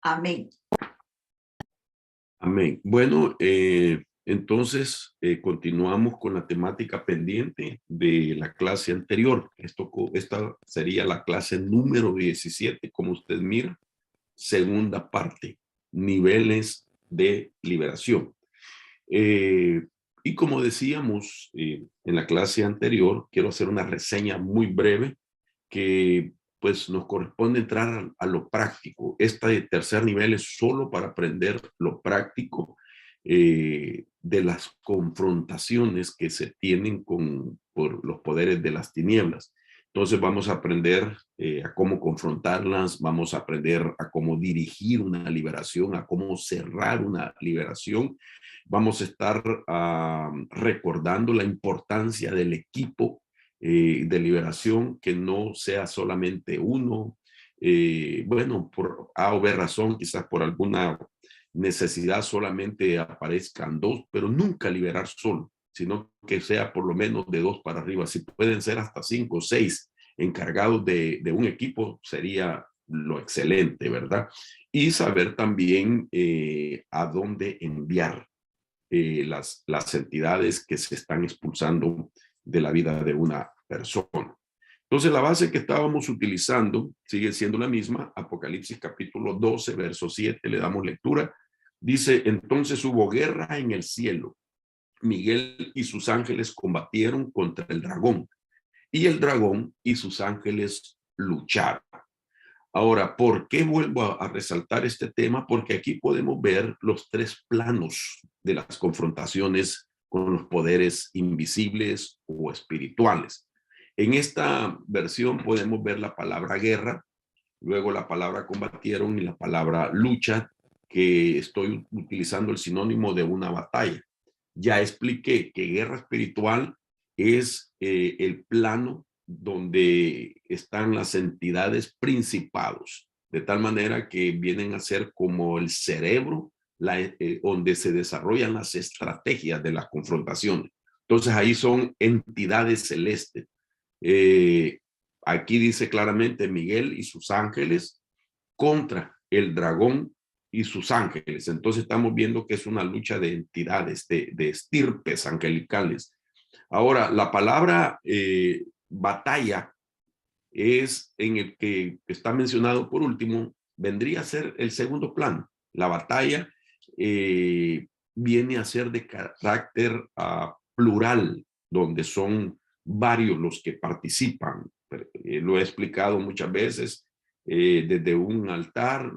Amén. Amén. Bueno, entonces continuamos con la temática pendiente de la clase anterior. Esta sería la clase número 17, como usted mira, segunda parte, niveles de liberación. Y como decíamos en la clase anterior, quiero hacer una reseña muy breve que pues nos corresponde entrar a lo práctico. Este tercer nivel es solo para aprender lo práctico de las confrontaciones que se tienen por los poderes de las tinieblas. Entonces vamos a aprender a cómo confrontarlas, vamos a aprender a cómo dirigir una liberación, a cómo cerrar una liberación. Vamos a estar recordando la importancia del equipo de liberación, que no sea solamente uno. Bueno, por A o B razón, quizás por alguna necesidad solamente aparezcan dos, pero nunca liberar solo, sino que sea por lo menos de dos para arriba. Si pueden ser hasta 5 o 6 encargados de un equipo, sería lo excelente, ¿verdad? Y saber también a dónde enviar las entidades que se están expulsando de la vida de una persona. Entonces, la base que estábamos utilizando sigue siendo la misma. Apocalipsis capítulo 12, verso 7, le damos lectura. Dice, entonces hubo guerra en el cielo. Miguel y sus ángeles combatieron contra el dragón, y el dragón y sus ángeles lucharon. Ahora, ¿por qué vuelvo a resaltar este tema? Porque aquí podemos ver los tres planos de las confrontaciones con los poderes invisibles o espirituales. En esta versión podemos ver la palabra guerra, luego la palabra combatieron y la palabra lucha, que estoy utilizando el sinónimo de una batalla. Ya expliqué que guerra espiritual es el plano donde están las entidades principados, de tal manera que vienen a ser como el cerebro, donde se desarrollan las estrategias de las confrontaciones. Entonces ahí son entidades celestes. Eh, Aquí dice claramente Miguel y sus ángeles contra el dragón y sus ángeles. Entonces estamos viendo que es una lucha de entidades, de estirpes angelicales. Ahora, la palabra batalla es en el que está mencionado por último, vendría a ser el segundo plano. La batalla viene a ser de carácter plural, donde son varios los que participan. Lo he explicado muchas veces, desde un altar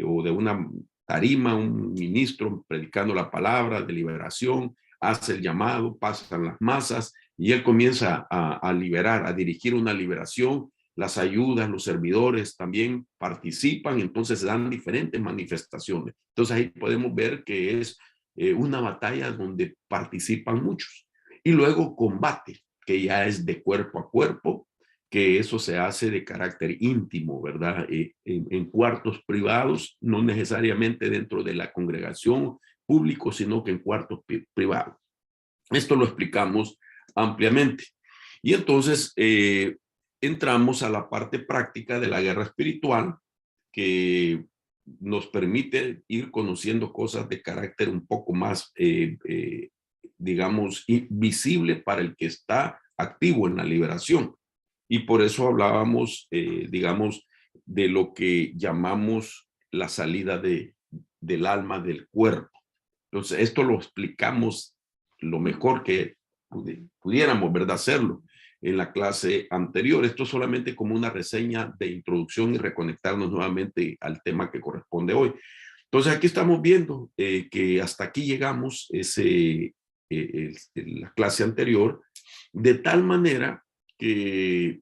o de una tarima, un ministro predicando la palabra de liberación, hace el llamado, pasan las masas y él comienza a liberar, a dirigir una liberación. Las ayudas, los servidores también participan, entonces se dan diferentes manifestaciones. Entonces ahí podemos ver que es una batalla donde participan muchos. Y luego combate, que ya es de cuerpo a cuerpo, que eso se hace de carácter íntimo, ¿verdad? En cuartos privados, no necesariamente dentro de la congregación público, sino que en cuartos privados. Esto lo explicamos ampliamente. Y entonces entramos a la parte práctica de la guerra espiritual, que nos permite ir conociendo cosas de carácter un poco más, digamos, visible para el que está activo en la liberación. Y por eso hablábamos, digamos, de lo que llamamos la salida del alma del cuerpo. Entonces, esto lo explicamos lo mejor que pudiéramos, ¿verdad? Hacerlo en la clase anterior. Esto es solamente como una reseña de introducción y reconectarnos nuevamente al tema que corresponde hoy. Entonces, aquí estamos viendo que hasta aquí llegamos la clase anterior, de tal manera que,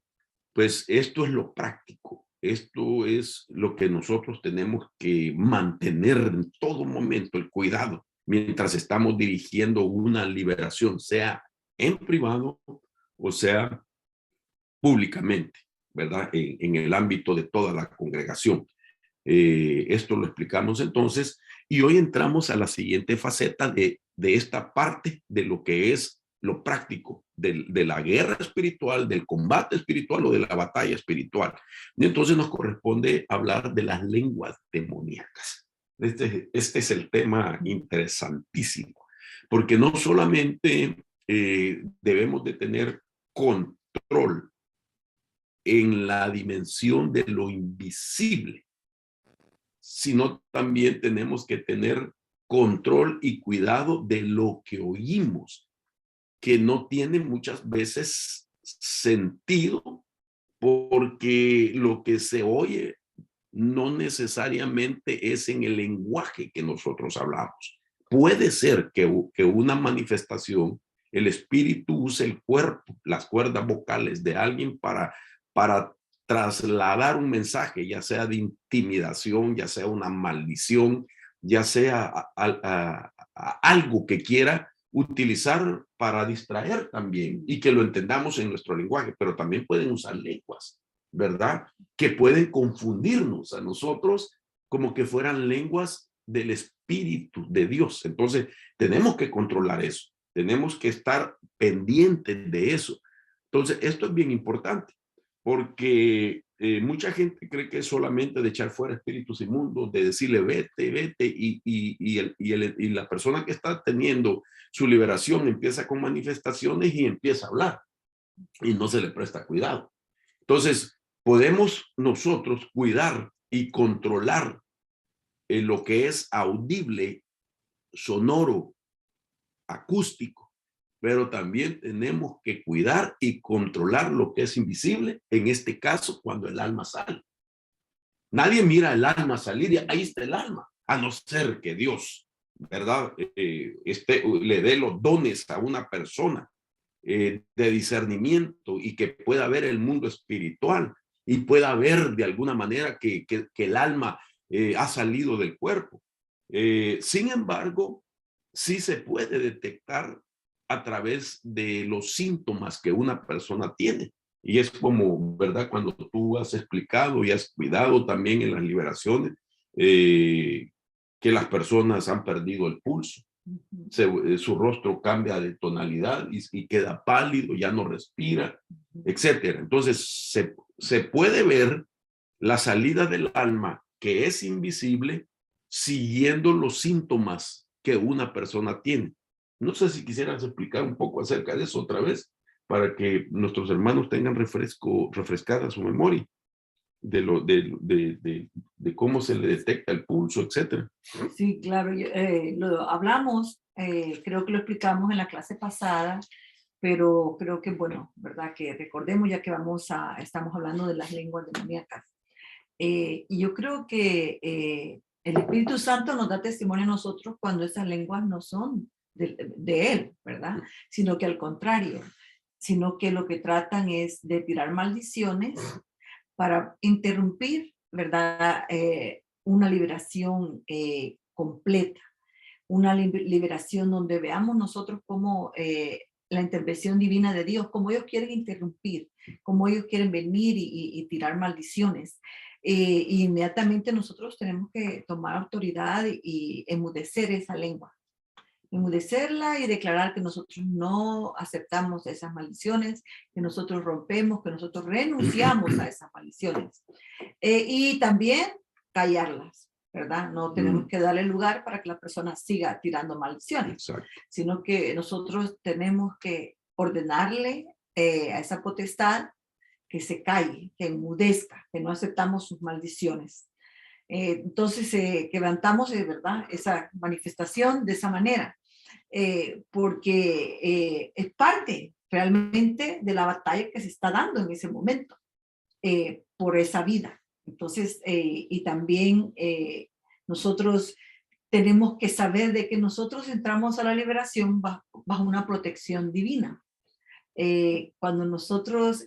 pues, esto es lo práctico. Esto es lo que nosotros tenemos que mantener en todo momento, el cuidado, mientras estamos dirigiendo una liberación, sea en privado o sea públicamente, ¿verdad? En el ámbito de toda la congregación. Esto lo explicamos entonces y hoy entramos a la siguiente faceta de esta parte de lo que es lo práctico de la guerra espiritual, del combate espiritual o de la batalla espiritual. Y entonces nos corresponde hablar de las lenguas demoníacas. Este es el tema interesantísimo, porque no solamente debemos de tener control en la dimensión de lo invisible, sino también tenemos que tener control y cuidado de lo que oímos, que no tiene muchas veces sentido, porque lo que se oye no necesariamente es en el lenguaje que nosotros hablamos. Puede ser que una manifestación, el espíritu use el cuerpo, las cuerdas vocales de alguien para trasladar un mensaje, ya sea de intimidación, ya sea una maldición, ya sea algo que quiera utilizar para distraer también y que lo entendamos en nuestro lenguaje, pero también pueden usar lenguas, ¿verdad? Que pueden confundirnos a nosotros como que fueran lenguas del Espíritu de Dios. Entonces, tenemos que controlar eso, tenemos que estar pendientes de eso. Entonces, esto es bien importante, porque mucha gente cree que es solamente de echar fuera espíritus inmundos, de decirle vete, vete, y la persona que está teniendo su liberación empieza con manifestaciones y empieza a hablar, y no se le presta cuidado. Entonces, podemos nosotros cuidar y controlar lo que es audible, sonoro, acústico, pero también tenemos que cuidar y controlar lo que es invisible, en este caso, cuando el alma sale. Nadie mira el alma salir y ahí está el alma, a no ser que Dios, ¿verdad? Le dé los dones a una persona de discernimiento y que pueda ver el mundo espiritual y pueda ver de alguna manera que el alma ha salido del cuerpo. Sin embargo, sí se puede detectar a través de los síntomas que una persona tiene. Y es como, ¿verdad? Cuando tú has explicado y has cuidado también en las liberaciones, que las personas han perdido el pulso. Su rostro cambia de tonalidad y queda pálido, ya no respira, etcétera. Entonces, se puede ver la salida del alma, que es invisible, siguiendo los síntomas que una persona tiene. No sé si quisieras explicar un poco acerca de eso otra vez, para que nuestros hermanos tengan refrescada su memoria de cómo se le detecta el pulso, etcétera. Sí, claro, lo hablamos, creo que lo explicamos en la clase pasada, pero creo que, bueno, ¿verdad? Que recordemos ya que estamos hablando de las lenguas demoníacas. Y yo creo que el Espíritu Santo nos da testimonio a nosotros cuando esas lenguas no son de Él, ¿verdad? Sino que al contrario, sino que lo que tratan es de tirar maldiciones para interrumpir, ¿verdad? Una liberación completa, una liberación donde veamos nosotros cómo la intervención divina de Dios, cómo ellos quieren interrumpir, cómo ellos quieren venir y tirar maldiciones. Inmediatamente nosotros tenemos que tomar autoridad y enmudecer esa lengua, enmudecerla y declarar que nosotros no aceptamos esas maldiciones, que nosotros rompemos, que nosotros renunciamos a esas maldiciones. Y también callarlas, ¿verdad? No tenemos que darle lugar para que la persona siga tirando maldiciones. Exacto. Sino que nosotros tenemos que ordenarle a esa potestad que se calle, que enmudezca, que no aceptamos sus maldiciones. Entonces, que levantamos, ¿verdad? Esa manifestación de esa manera, porque es parte realmente de la batalla que se está dando en ese momento por esa vida. Entonces, y también nosotros tenemos que saber de que nosotros entramos a la liberación bajo una protección divina. Cuando nosotros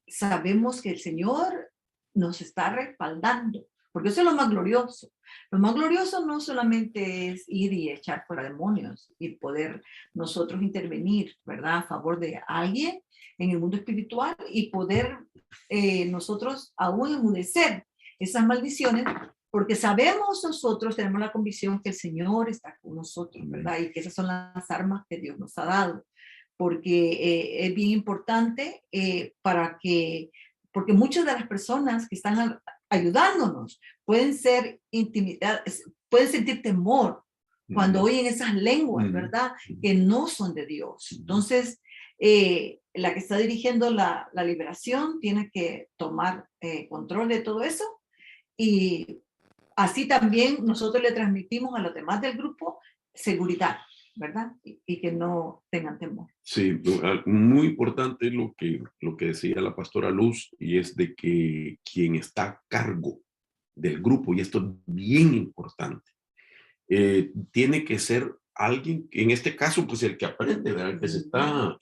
sabemos que el Señor nos está respaldando, porque eso es lo más glorioso. Lo más glorioso no solamente es ir y echar fuera demonios y poder nosotros intervenir, ¿verdad? A favor de alguien en el mundo espiritual y poder nosotros aún enmudecer esas maldiciones, porque sabemos nosotros, tenemos la convicción que el Señor está con nosotros, ¿verdad? Y que esas son las armas que Dios nos ha dado porque es bien importante porque muchas de las personas que están ayudándonos pueden ser intimidadas, pueden sentir temor cuando oyen esas lenguas, ¿verdad? Que no son de Dios. Entonces, la que está dirigiendo la liberación tiene que tomar control de todo eso, y así también nosotros le transmitimos a los demás del grupo seguridad, ¿verdad? Y que no tengan temor. Sí, muy importante lo que decía la pastora Luz, y es de que quien está a cargo del grupo, y esto es bien importante, tiene que ser alguien, en este caso, pues el que aprende, ¿verdad? El que se está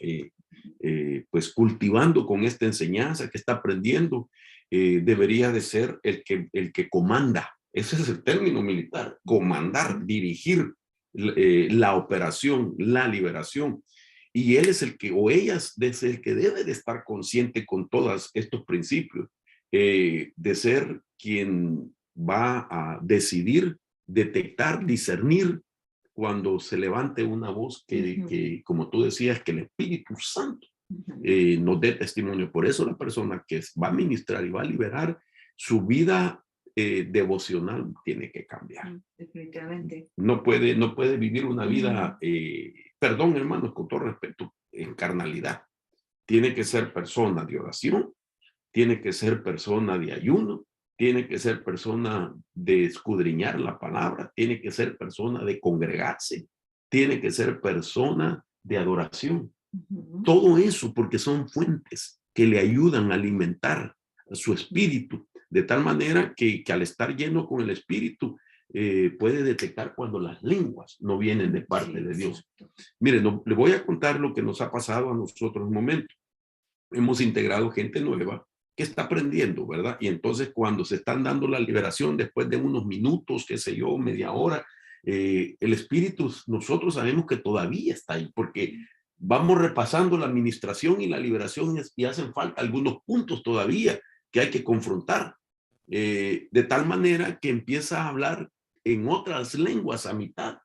pues cultivando con esta enseñanza, que está aprendiendo, debería de ser el que comanda. Ese es el término militar: comandar, dirigir la operación, la liberación. Y él es el que, o ella es el que debe de estar consciente con todos estos principios, de ser quien va a decidir, detectar, discernir cuando se levante una voz que como tú decías, que el Espíritu Santo nos dé testimonio. Por eso la persona que va a ministrar y va a liberar, su vida devocional tiene que cambiar. Definitivamente. No puede vivir una vida, perdón hermanos, con todo respeto, en carnalidad. Tiene que ser persona de oración, tiene que ser persona de ayuno, tiene que ser persona de escudriñar la palabra, tiene que ser persona de congregarse, tiene que ser persona de adoración. Todo eso porque son fuentes que le ayudan a alimentar su espíritu, de tal manera que al estar lleno con el espíritu, puede detectar cuando las lenguas no vienen de parte de Dios. Miren, le voy a contar lo que nos ha pasado a nosotros un momento. Hemos integrado gente nueva que está aprendiendo, ¿verdad? Y entonces cuando se están dando la liberación, después de unos minutos, qué sé yo, media hora, el espíritu, nosotros sabemos que todavía está ahí, porque vamos repasando la administración y la liberación, y hacen falta algunos puntos todavía que hay que confrontar, de tal manera que empieza a hablar en otras lenguas a mitad,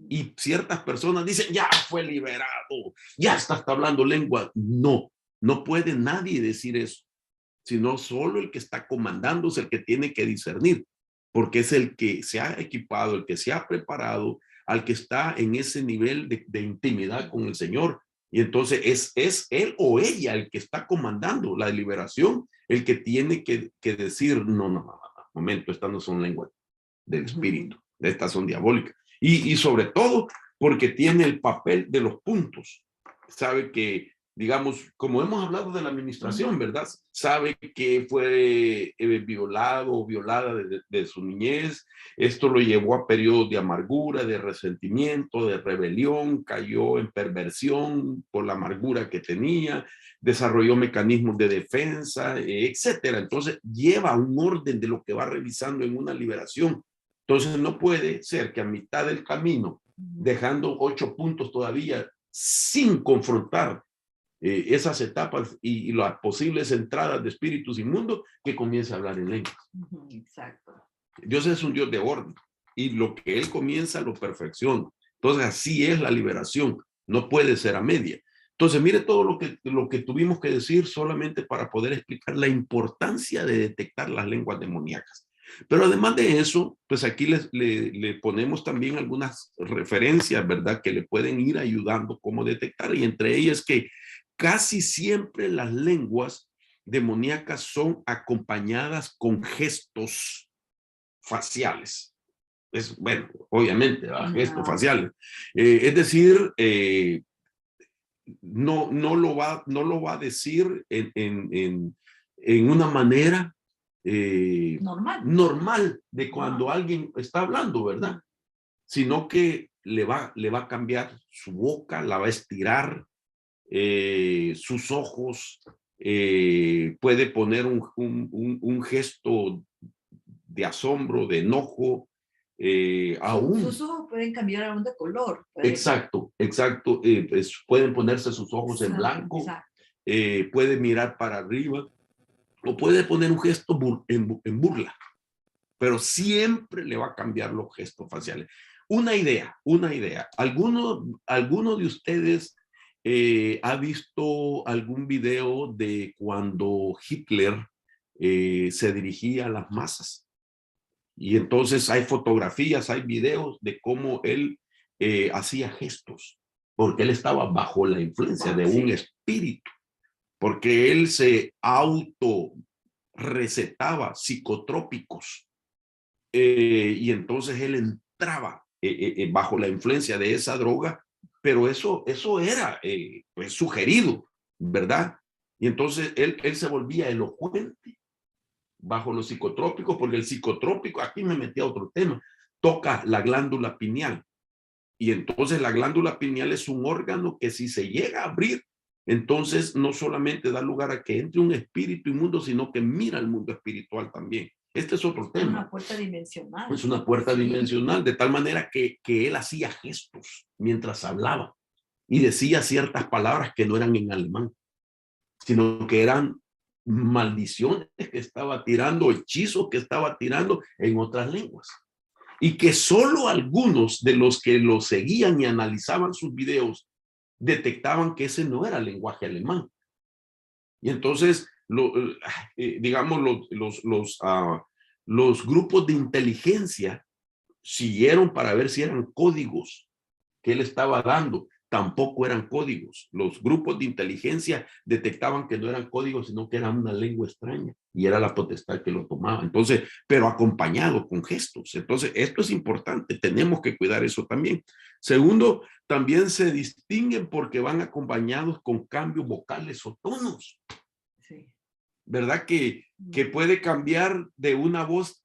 y ciertas personas dicen: ya fue liberado, ya está hablando lengua. No, no puede nadie decir eso, sino solo el que está comandando es el que tiene que discernir, porque es el que se ha equipado, el que se ha preparado, al que está en ese nivel de intimidad con el Señor. Y entonces es él o ella el que está comandando la liberación, el que tiene que decir: no, momento, estas no son lenguas del espíritu, estas son diabólicas. Y sobre todo porque tiene el papel de los puntos. Sabe que, digamos, como hemos hablado de la administración, ¿verdad? Sabe que fue violado o violada de su niñez. Esto lo llevó a periodos de amargura, de resentimiento, de rebelión, cayó en perversión por la amargura que tenía, desarrolló mecanismos de defensa, etcétera. Entonces lleva un orden de lo que va revisando en una liberación. Entonces no puede ser que a mitad del camino, dejando 8 puntos todavía sin confrontar esas etapas y las posibles entradas de espíritus inmundos, que comience a hablar en lenguas. Exacto. Dios es un Dios de orden, y lo que Él comienza lo perfecciona. Entonces así es la liberación, no puede ser a media. Entonces mire todo lo que tuvimos que decir solamente para poder explicar la importancia de detectar las lenguas demoníacas. Pero además de eso, pues aquí le ponemos también algunas referencias, ¿verdad? Que le pueden ir ayudando cómo detectar, y entre ellas que casi siempre las lenguas demoníacas son acompañadas con gestos faciales. Es, bueno, obviamente, gestos faciales. Es decir, no lo va a decir en una manera normal de cuando alguien está hablando, ¿verdad? Sino que le va a cambiar su boca, la va a estirar, sus ojos, puede poner un gesto de asombro, de enojo, aún. Sus ojos pueden cambiar aún de color. Exacto. Pues pueden ponerse sus ojos en blanco, puede mirar para arriba, o puede poner un gesto en burla, pero siempre le va a cambiar los gestos faciales. Una idea. ¿Alguno de ustedes ¿Ha visto algún video de cuando Hitler se dirigía a las masas? Y entonces hay fotografías, hay videos de cómo él hacía gestos, porque él estaba bajo la influencia de un espíritu, porque él se auto recetaba psicotrópicos y entonces él entraba bajo la influencia de esa droga, pero eso era pues, sugerido, ¿verdad? Y entonces él se volvía elocuente bajo los psicotrópicos, porque el psicotrópico, aquí me metí a otro tema, toca la glándula pineal. Y entonces la glándula pineal es un órgano que si se llega a abrir, entonces no solamente da lugar a que entre un espíritu inmundo, sino que mira el mundo espiritual también. Este es otro tema. Es una puerta dimensional. Es una puerta dimensional, de tal manera que él hacía gestos mientras hablaba y decía ciertas palabras que no eran en alemán, sino que eran maldiciones que estaba tirando, hechizos que estaba tirando en otras lenguas. Y que solo algunos de los que lo seguían y analizaban sus videos detectaban que ese no era lenguaje alemán. Y entonces, digamos, los grupos de inteligencia siguieron para ver si eran códigos que él estaba dando. Tampoco eran códigos. Los grupos de inteligencia detectaban que no eran códigos, sino que era una lengua extraña y era la potestad que lo tomaba. Entonces, pero acompañado con gestos. Entonces, esto es importante. Tenemos que cuidar eso también. Segundo, también se distinguen porque van acompañados con cambios vocales o tonos. Sí. ¿Verdad? Que puede cambiar de una voz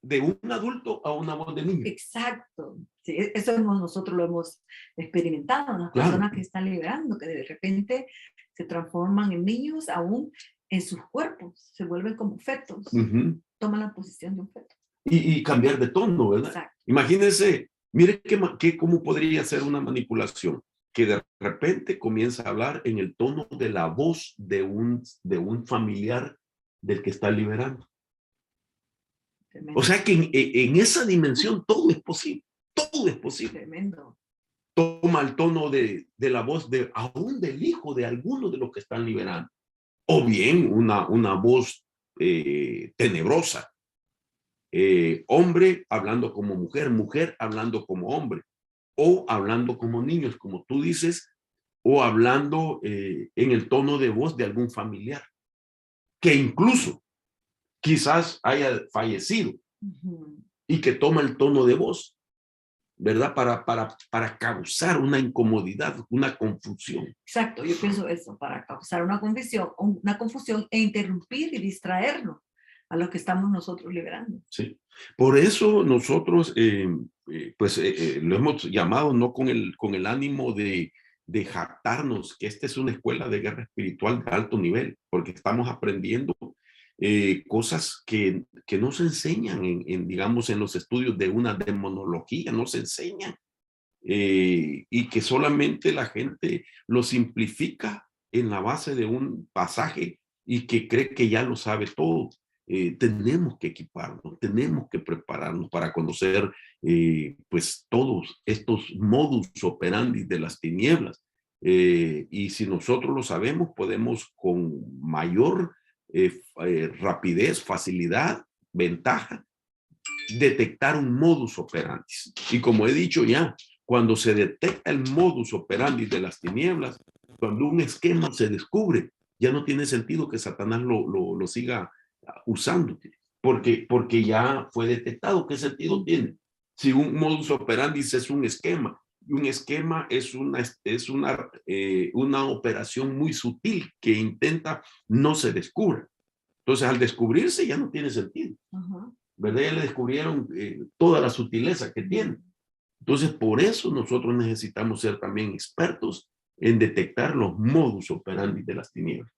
de un adulto a una voz de niño. Exacto. Sí, eso nosotros lo hemos experimentado, las personas que están liberando, que de repente se transforman en niños aún en sus cuerpos, se vuelven como fetos, toman la posición de un feto. Y cambiar de tono, ¿verdad? Exacto. Imagínense, mire cómo podría ser una manipulación, que de repente comienza a hablar en el tono de la voz de un familiar del que está liberando. Tremendo. O sea que en esa dimensión todo es posible. Todo es posible. Tremendo. Toma el tono de la voz aún del hijo de alguno de los que están liberando. O bien una voz tenebrosa. Hombre hablando como mujer, mujer hablando como hombre. O hablando como niños, como tú dices, o hablando en el tono de voz de algún familiar. Que incluso quizás haya fallecido y que toma el tono de voz, ¿verdad? Para causar una incomodidad, una confusión. Exacto, yo pienso eso, para causar una confusión e interrumpir y distraernos a los que estamos nosotros liberando. Sí, por eso nosotros lo hemos llamado no con el ánimo de jactarnos que esta es una escuela de guerra espiritual de alto nivel, porque estamos aprendiendo cosas que no se enseñan digamos, en los estudios de una demonología, no se enseñan, y que solamente la gente lo simplifica en la base de un pasaje y que cree que ya lo sabe todo. Tenemos que equiparnos, tenemos que prepararnos para conocer pues todos estos modus operandi de las tinieblas. Y si nosotros lo sabemos, podemos con mayor rapidez, facilidad, ventaja, detectar un modus operandi. Y como he dicho ya, cuando se detecta el modus operandi de las tinieblas, cuando un esquema se descubre, ya no tiene sentido que Satanás lo siga usando, porque ya fue detectado. ¿Qué sentido tiene? Si un modus operandi es un esquema, y un esquema es una operación muy sutil que intenta no se descubra. Entonces, al descubrirse ya no tiene sentido. ¿Verdad? Ya le descubrieron toda la sutileza que tiene. Entonces, por eso nosotros necesitamos ser también expertos en detectar los modus operandi de las tinieblas.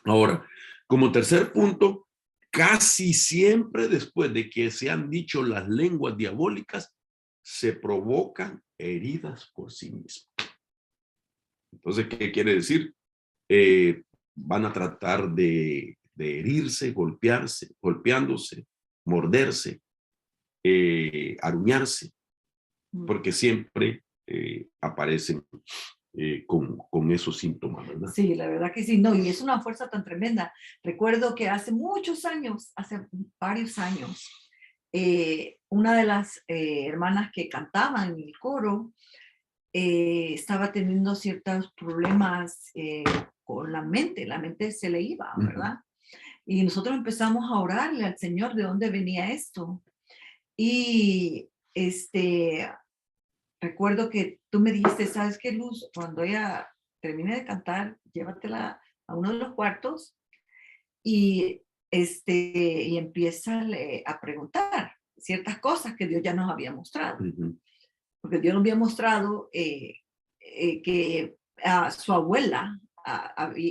Ahora, como tercer punto, casi siempre después de que se han dicho las lenguas diabólicas, se provocan heridas por sí mismas. Entonces, ¿qué quiere decir? Van a tratar de herirse, golpeándose, morderse, aruñarse, porque siempre aparecen con esos síntomas, ¿verdad? Sí, la verdad que sí, no, y es una fuerza tan tremenda. Recuerdo que hace muchos años, hace varios años, una de las hermanas que cantaban en el coro estaba teniendo ciertos problemas con la mente se le iba, ¿verdad? Y nosotros empezamos a orarle al Señor de dónde venía esto. Y recuerdo que tú me dijiste, ¿sabes qué, Luz? Cuando ella termine de cantar, llévatela a uno de los cuartos y, y empieza a preguntar ciertas cosas que Dios ya nos había mostrado. Porque Dios nos había mostrado que su abuela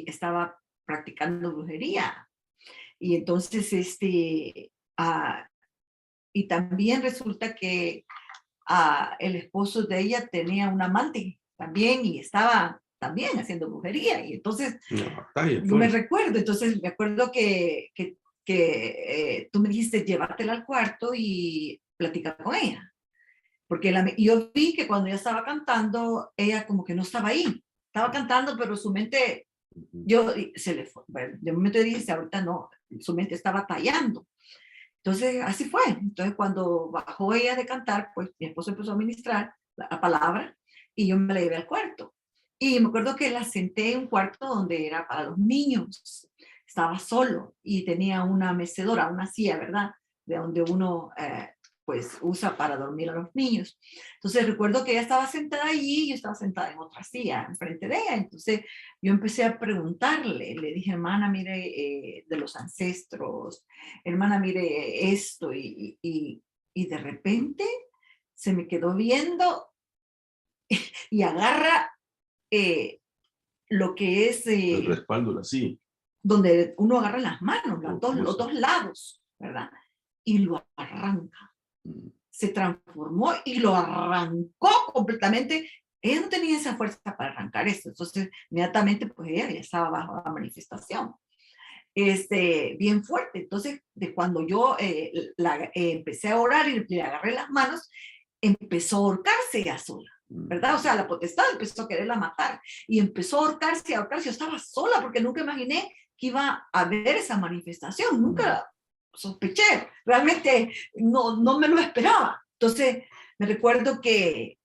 estaba practicando brujería. Y entonces, y también resulta que el esposo de ella tenía un amante también y estaba también haciendo brujería. Y entonces, yo me recuerdo, entonces me acuerdo que tú me dijiste, llévatela al cuarto y platicar con ella. Porque yo vi que cuando ella estaba cantando, ella como que no estaba ahí. Estaba cantando, pero su mente, se le fue. Bueno, de momento dije, ahorita no, su mente estaba tallando. Entonces, así fue. Entonces, cuando bajó ella de cantar, pues mi esposo empezó a ministrar la palabra y yo me la llevé al cuarto. Y me acuerdo que la senté en un cuarto donde era para los niños. Estaba solo y tenía una mecedora, una silla, ¿verdad? De donde uno pues usa para dormir a los niños. Entonces recuerdo que ella estaba sentada allí y yo estaba sentada en otra silla enfrente de ella. Entonces yo empecé a preguntarle, le dije, hermana, mire, de los ancestros, hermana, mire esto, y de repente se me quedó viendo y agarra lo que es... el respaldo, así. Donde uno agarra las manos, los dos lados, ¿verdad? Y lo arranca. Se transformó y lo arrancó completamente. Ella no tenía esa fuerza para arrancar esto. Entonces, inmediatamente, pues ella ya estaba bajo la manifestación. Bien fuerte. Entonces, de cuando yo empecé a orar y le agarré las manos, empezó a ahorcarse ella sola, ¿verdad? O sea, la potestad empezó a quererla matar y empezó a ahorcarse, a ahorcarse. Yo estaba sola porque nunca imaginé que iba a haber esa manifestación, nunca sospeché, realmente no me lo esperaba. Entonces, me recuerdo que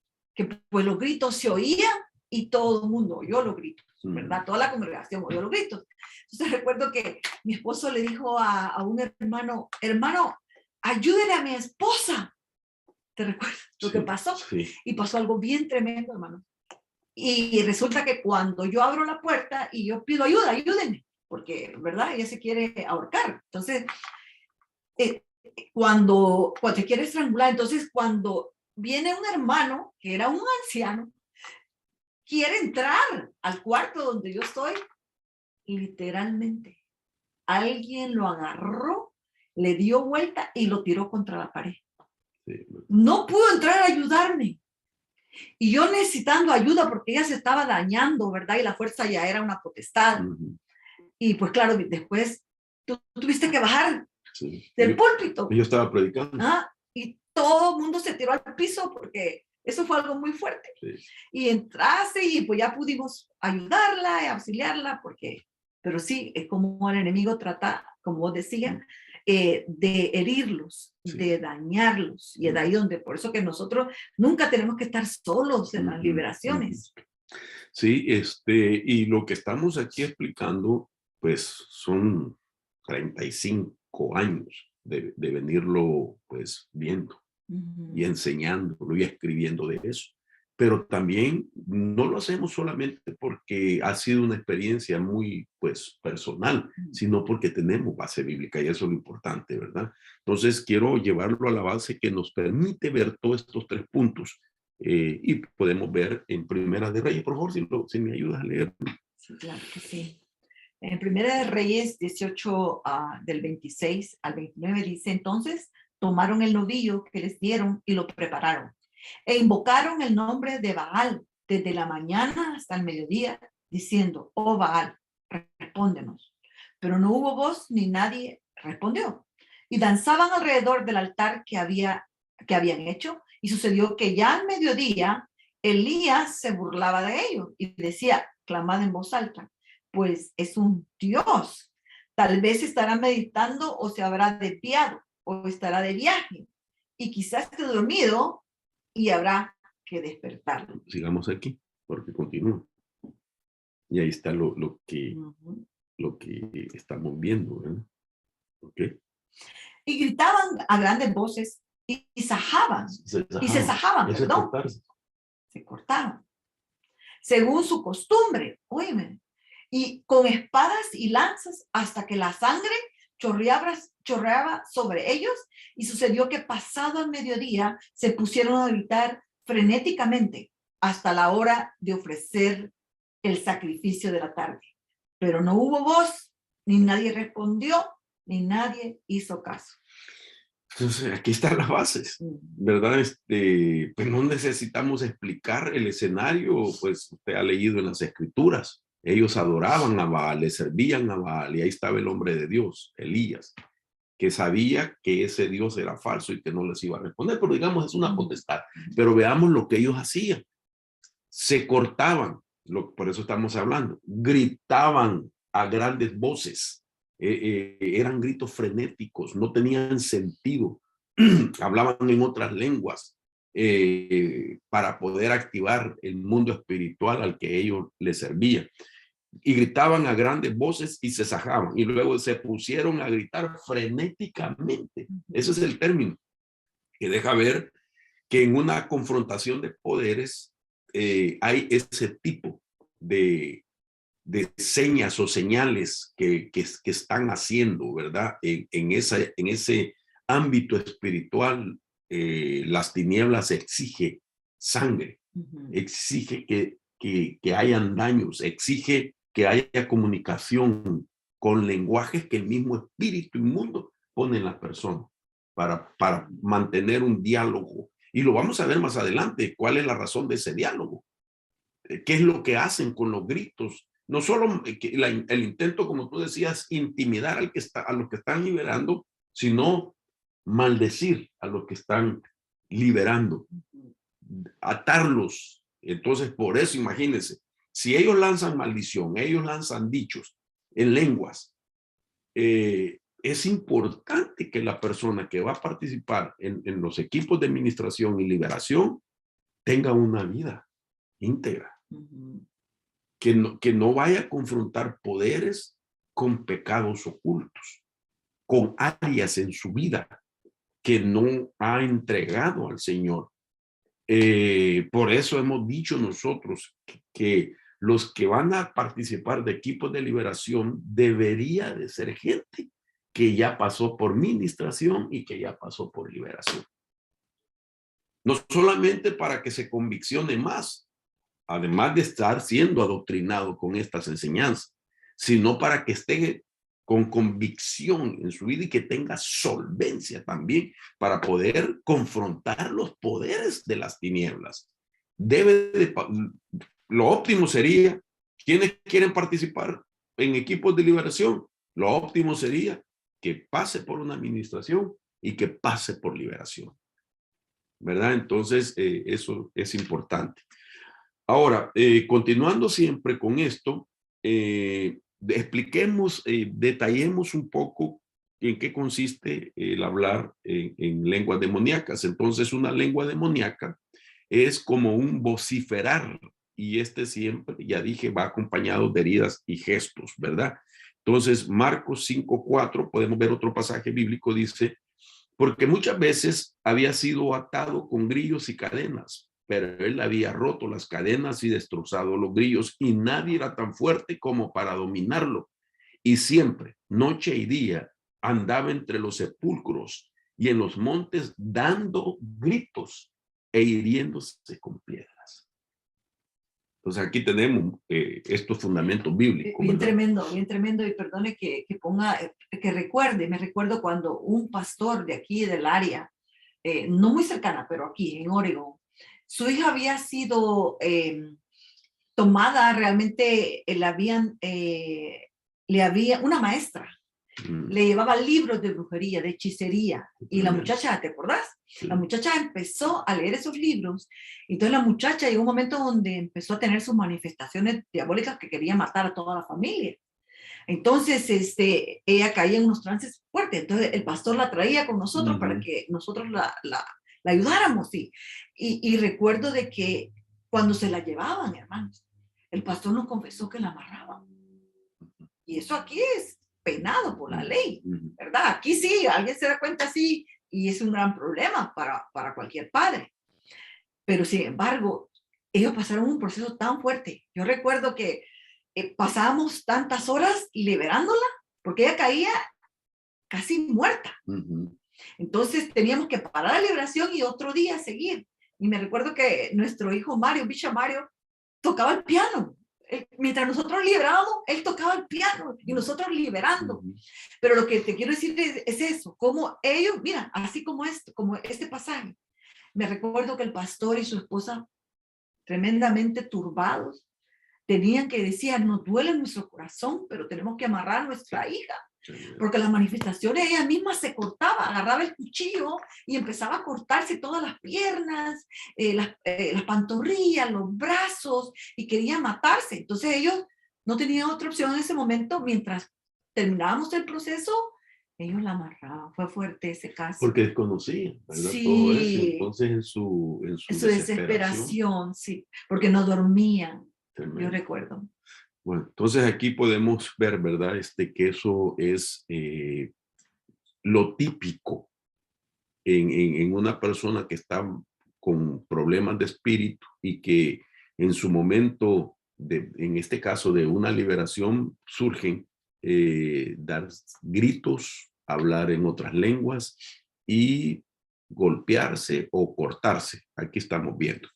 pues los gritos se oían y todo el mundo oyó los gritos, ¿verdad? Toda la congregación oyó los gritos. Entonces recuerdo que mi esposo le dijo a un hermano, ayúdele a mi esposa. ¿Te recuerdas lo que pasó? Sí. Y pasó algo bien tremendo, hermano. Y resulta que cuando yo abro la puerta y yo pido ayuda, ayúdenme, porque, ¿verdad? Ella se quiere ahorcar. Entonces, cuando se quiere estrangular, entonces cuando viene un hermano, que era un anciano, quiere entrar al cuarto donde yo estoy, literalmente, alguien lo agarró, le dio vuelta y lo tiró contra la pared. Sí. No pudo entrar a ayudarme. Y yo necesitando ayuda porque ella se estaba dañando, ¿verdad? Y la fuerza ya era una potestad. Y pues claro, después tú tuviste que bajar del púlpito. Yo estaba predicando. Y todo el mundo se tiró al piso porque eso fue algo muy fuerte. Sí. Y entraste y pues ya pudimos ayudarla y auxiliarla pero sí, es como el enemigo trata, como vos decías, de herirlos, de dañarlos. Y es de ahí donde, por eso que nosotros nunca tenemos que estar solos en las liberaciones. Sí, y lo que estamos aquí explicando, pues son 35 años de venirlo, pues, viendo y enseñándolo y escribiendo de eso. Pero también no lo hacemos solamente porque ha sido una experiencia muy, pues, personal, sino porque tenemos base bíblica y eso es lo importante, ¿verdad? Entonces, quiero llevarlo a la base que nos permite ver todos estos 3 puntos y podemos ver en Primera de Reyes. Por favor, si me ayudas a leer. Sí, claro que sí. En Primera de Reyes 18, del 26 al 29 dice, entonces tomaron el novillo que les dieron y lo prepararon. E invocaron el nombre de Baal desde la mañana hasta el mediodía, diciendo, oh Baal, respóndenos. Pero no hubo voz ni nadie respondió. Y danzaban alrededor del altar que habían hecho. Y sucedió que ya al mediodía Elías se burlaba de ellos y decía, clamad en voz alta, pues es un Dios. Tal vez estará meditando o se habrá desviado o estará de viaje y quizás esté dormido y habrá que despertarlo. Sigamos aquí, porque continúa. Y ahí está lo que estamos viendo, ¿verdad? ¿Ok? Y gritaban a grandes voces y sajaban, se sajaban, perdón. Se cortaban, según su costumbre, óyeme, y con espadas y lanzas hasta que la sangre chorreaba sobre ellos, y sucedió que pasado el mediodía se pusieron a gritar frenéticamente hasta la hora de ofrecer el sacrificio de la tarde. Pero no hubo voz, ni nadie respondió, ni nadie hizo caso. Entonces, aquí están las bases, ¿verdad? Pues no necesitamos explicar el escenario, pues usted ha leído en las escrituras. Ellos adoraban a Baal, le servían a Baal, y ahí estaba el hombre de Dios, Elías, que sabía que ese Dios era falso y que no les iba a responder, pero digamos es una potestad. Pero veamos lo que ellos hacían. Se cortaban, por eso estamos hablando, gritaban a grandes voces. Eran gritos frenéticos, no tenían sentido, hablaban en otras lenguas para poder activar el mundo espiritual al que ellos les servían. Y gritaban a grandes voces y se sajaban, y luego se pusieron a gritar frenéticamente. Ese es el término que deja ver que en una confrontación de poderes hay ese tipo de señas o señales que están haciendo, ¿verdad? En ese ámbito espiritual, las tinieblas exige sangre, exige que hayan daños, exige que haya comunicación con lenguajes que el mismo espíritu inmundo pone en la persona para mantener un diálogo. Y lo vamos a ver más adelante, cuál es la razón de ese diálogo. ¿Qué es lo que hacen con los gritos? No solo el intento, como tú decías, intimidar a los que están liberando, sino maldecir a los que están liberando, atarlos. Entonces, por eso, imagínense, si ellos lanzan maldición, ellos lanzan dichos en lenguas, es importante que la persona que va a participar en los equipos de administración y liberación tenga una vida íntegra. Que no vaya a confrontar poderes con pecados ocultos, con áreas en su vida que no ha entregado al Señor. Por eso hemos dicho nosotros que los que van a participar de equipos de liberación debería de ser gente que ya pasó por ministración y que ya pasó por liberación. No solamente para que se conviccione más, además de estar siendo adoctrinado con estas enseñanzas, sino para que esté con convicción en su vida y que tenga solvencia también para poder confrontar los poderes de las tinieblas. Lo óptimo sería, quienes quieren participar en equipos de liberación, lo óptimo sería que pase por una administración y que pase por liberación, ¿verdad? Entonces, eso es importante. Ahora, continuando siempre con esto, expliquemos, detallemos un poco en qué consiste el hablar en lenguas demoníacas. Entonces, una lengua demoníaca es como un vociferar, y este siempre, ya dije, va acompañado de heridas y gestos, ¿verdad? Entonces, Marcos 5:4, podemos ver otro pasaje bíblico, dice, porque muchas veces había sido atado con grillos y cadenas, pero él había roto las cadenas y destrozado los grillos, y nadie era tan fuerte como para dominarlo. Y siempre, noche y día, andaba entre los sepulcros y en los montes dando gritos e hiriéndose con piedras. Entonces aquí tenemos estos fundamentos bíblicos. Bien tremendo, y perdone que me recuerdo cuando un pastor de aquí del área, no muy cercana, pero aquí en Oregon, su hija había sido tomada, realmente le había una maestra, Le llevaba libros de brujería, de hechicería. Y la Tremendo. muchacha, ¿te acordás? Sí. La muchacha empezó a leer esos libros. Entonces la muchacha llegó un momento donde empezó a tener sus manifestaciones diabólicas que quería matar a toda la familia. Entonces, ella caía en unos trances fuertes. Entonces, el pastor la traía con nosotros para que nosotros la ayudáramos. Y recuerdo de que cuando se la llevaban, hermanos, el pastor nos confesó que la amarraban. Y eso aquí es penado por la ley, ¿verdad? Aquí sí, alguien se da cuenta así y es un gran problema para cualquier padre. Pero sin embargo, ellos pasaron un proceso tan fuerte. Yo recuerdo que pasábamos tantas horas liberándola porque ella caía casi muerta. Entonces teníamos que parar la liberación y otro día seguir. Y me recuerdo que nuestro hijo Mario, Bicha Mario, tocaba el piano. Mientras nosotros liberábamos, él tocaba el piano y nosotros liberando. Pero lo que te quiero decir es eso, como ellos, mira, así como esto, como este pasaje. Me recuerdo que el pastor y su esposa, tremendamente turbados, tenían que decir, nos duele nuestro corazón, pero tenemos que amarrar a nuestra hija. Porque las manifestaciones, ella misma se cortaba, agarraba el cuchillo y empezaba a cortarse todas las piernas, las pantorrillas, los brazos, y quería matarse. Entonces ellos no tenían otra opción en ese momento. Mientras terminábamos el proceso, ellos la amarraban. Fue fuerte ese caso. Porque desconocían, ¿verdad? Sí. Todo eso. Entonces en su desesperación, sí, porque no dormían. Tremendo. Yo recuerdo. Bueno, entonces aquí podemos ver, ¿verdad? Que eso es lo típico en una persona que está con problemas de espíritu y que en su momento, en este caso de una liberación, surgen dar gritos, hablar en otras lenguas y golpearse o cortarse. Aquí estamos viendo.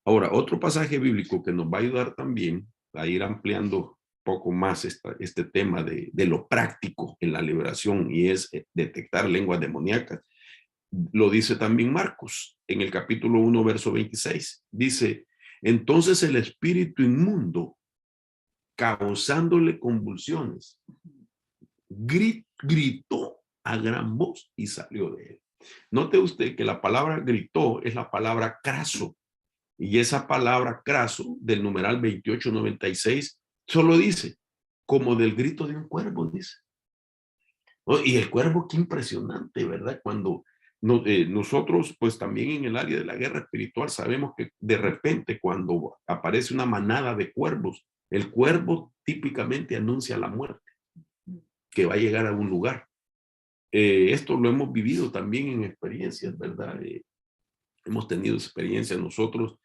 Ahora, otro pasaje bíblico que nos va a ayudar también a ir ampliando poco más este tema de lo práctico en la liberación y es detectar lenguas demoníacas. Lo dice también Marcos en el capítulo 1, verso 26. Dice, entonces el espíritu inmundo, causándole convulsiones, gritó a gran voz y salió de él. Note usted que la palabra gritó es la palabra craso. Y esa palabra craso del numeral 2896 solo dice, como del grito de un cuervo, dice. Y el cuervo, qué impresionante, ¿verdad? Cuando nosotros, pues también en el área de la guerra espiritual, sabemos que de repente cuando aparece una manada de cuervos, el cuervo típicamente anuncia la muerte, que va a llegar a un lugar. Esto lo hemos vivido también en experiencias, ¿verdad? Hemos tenido experiencias nosotros,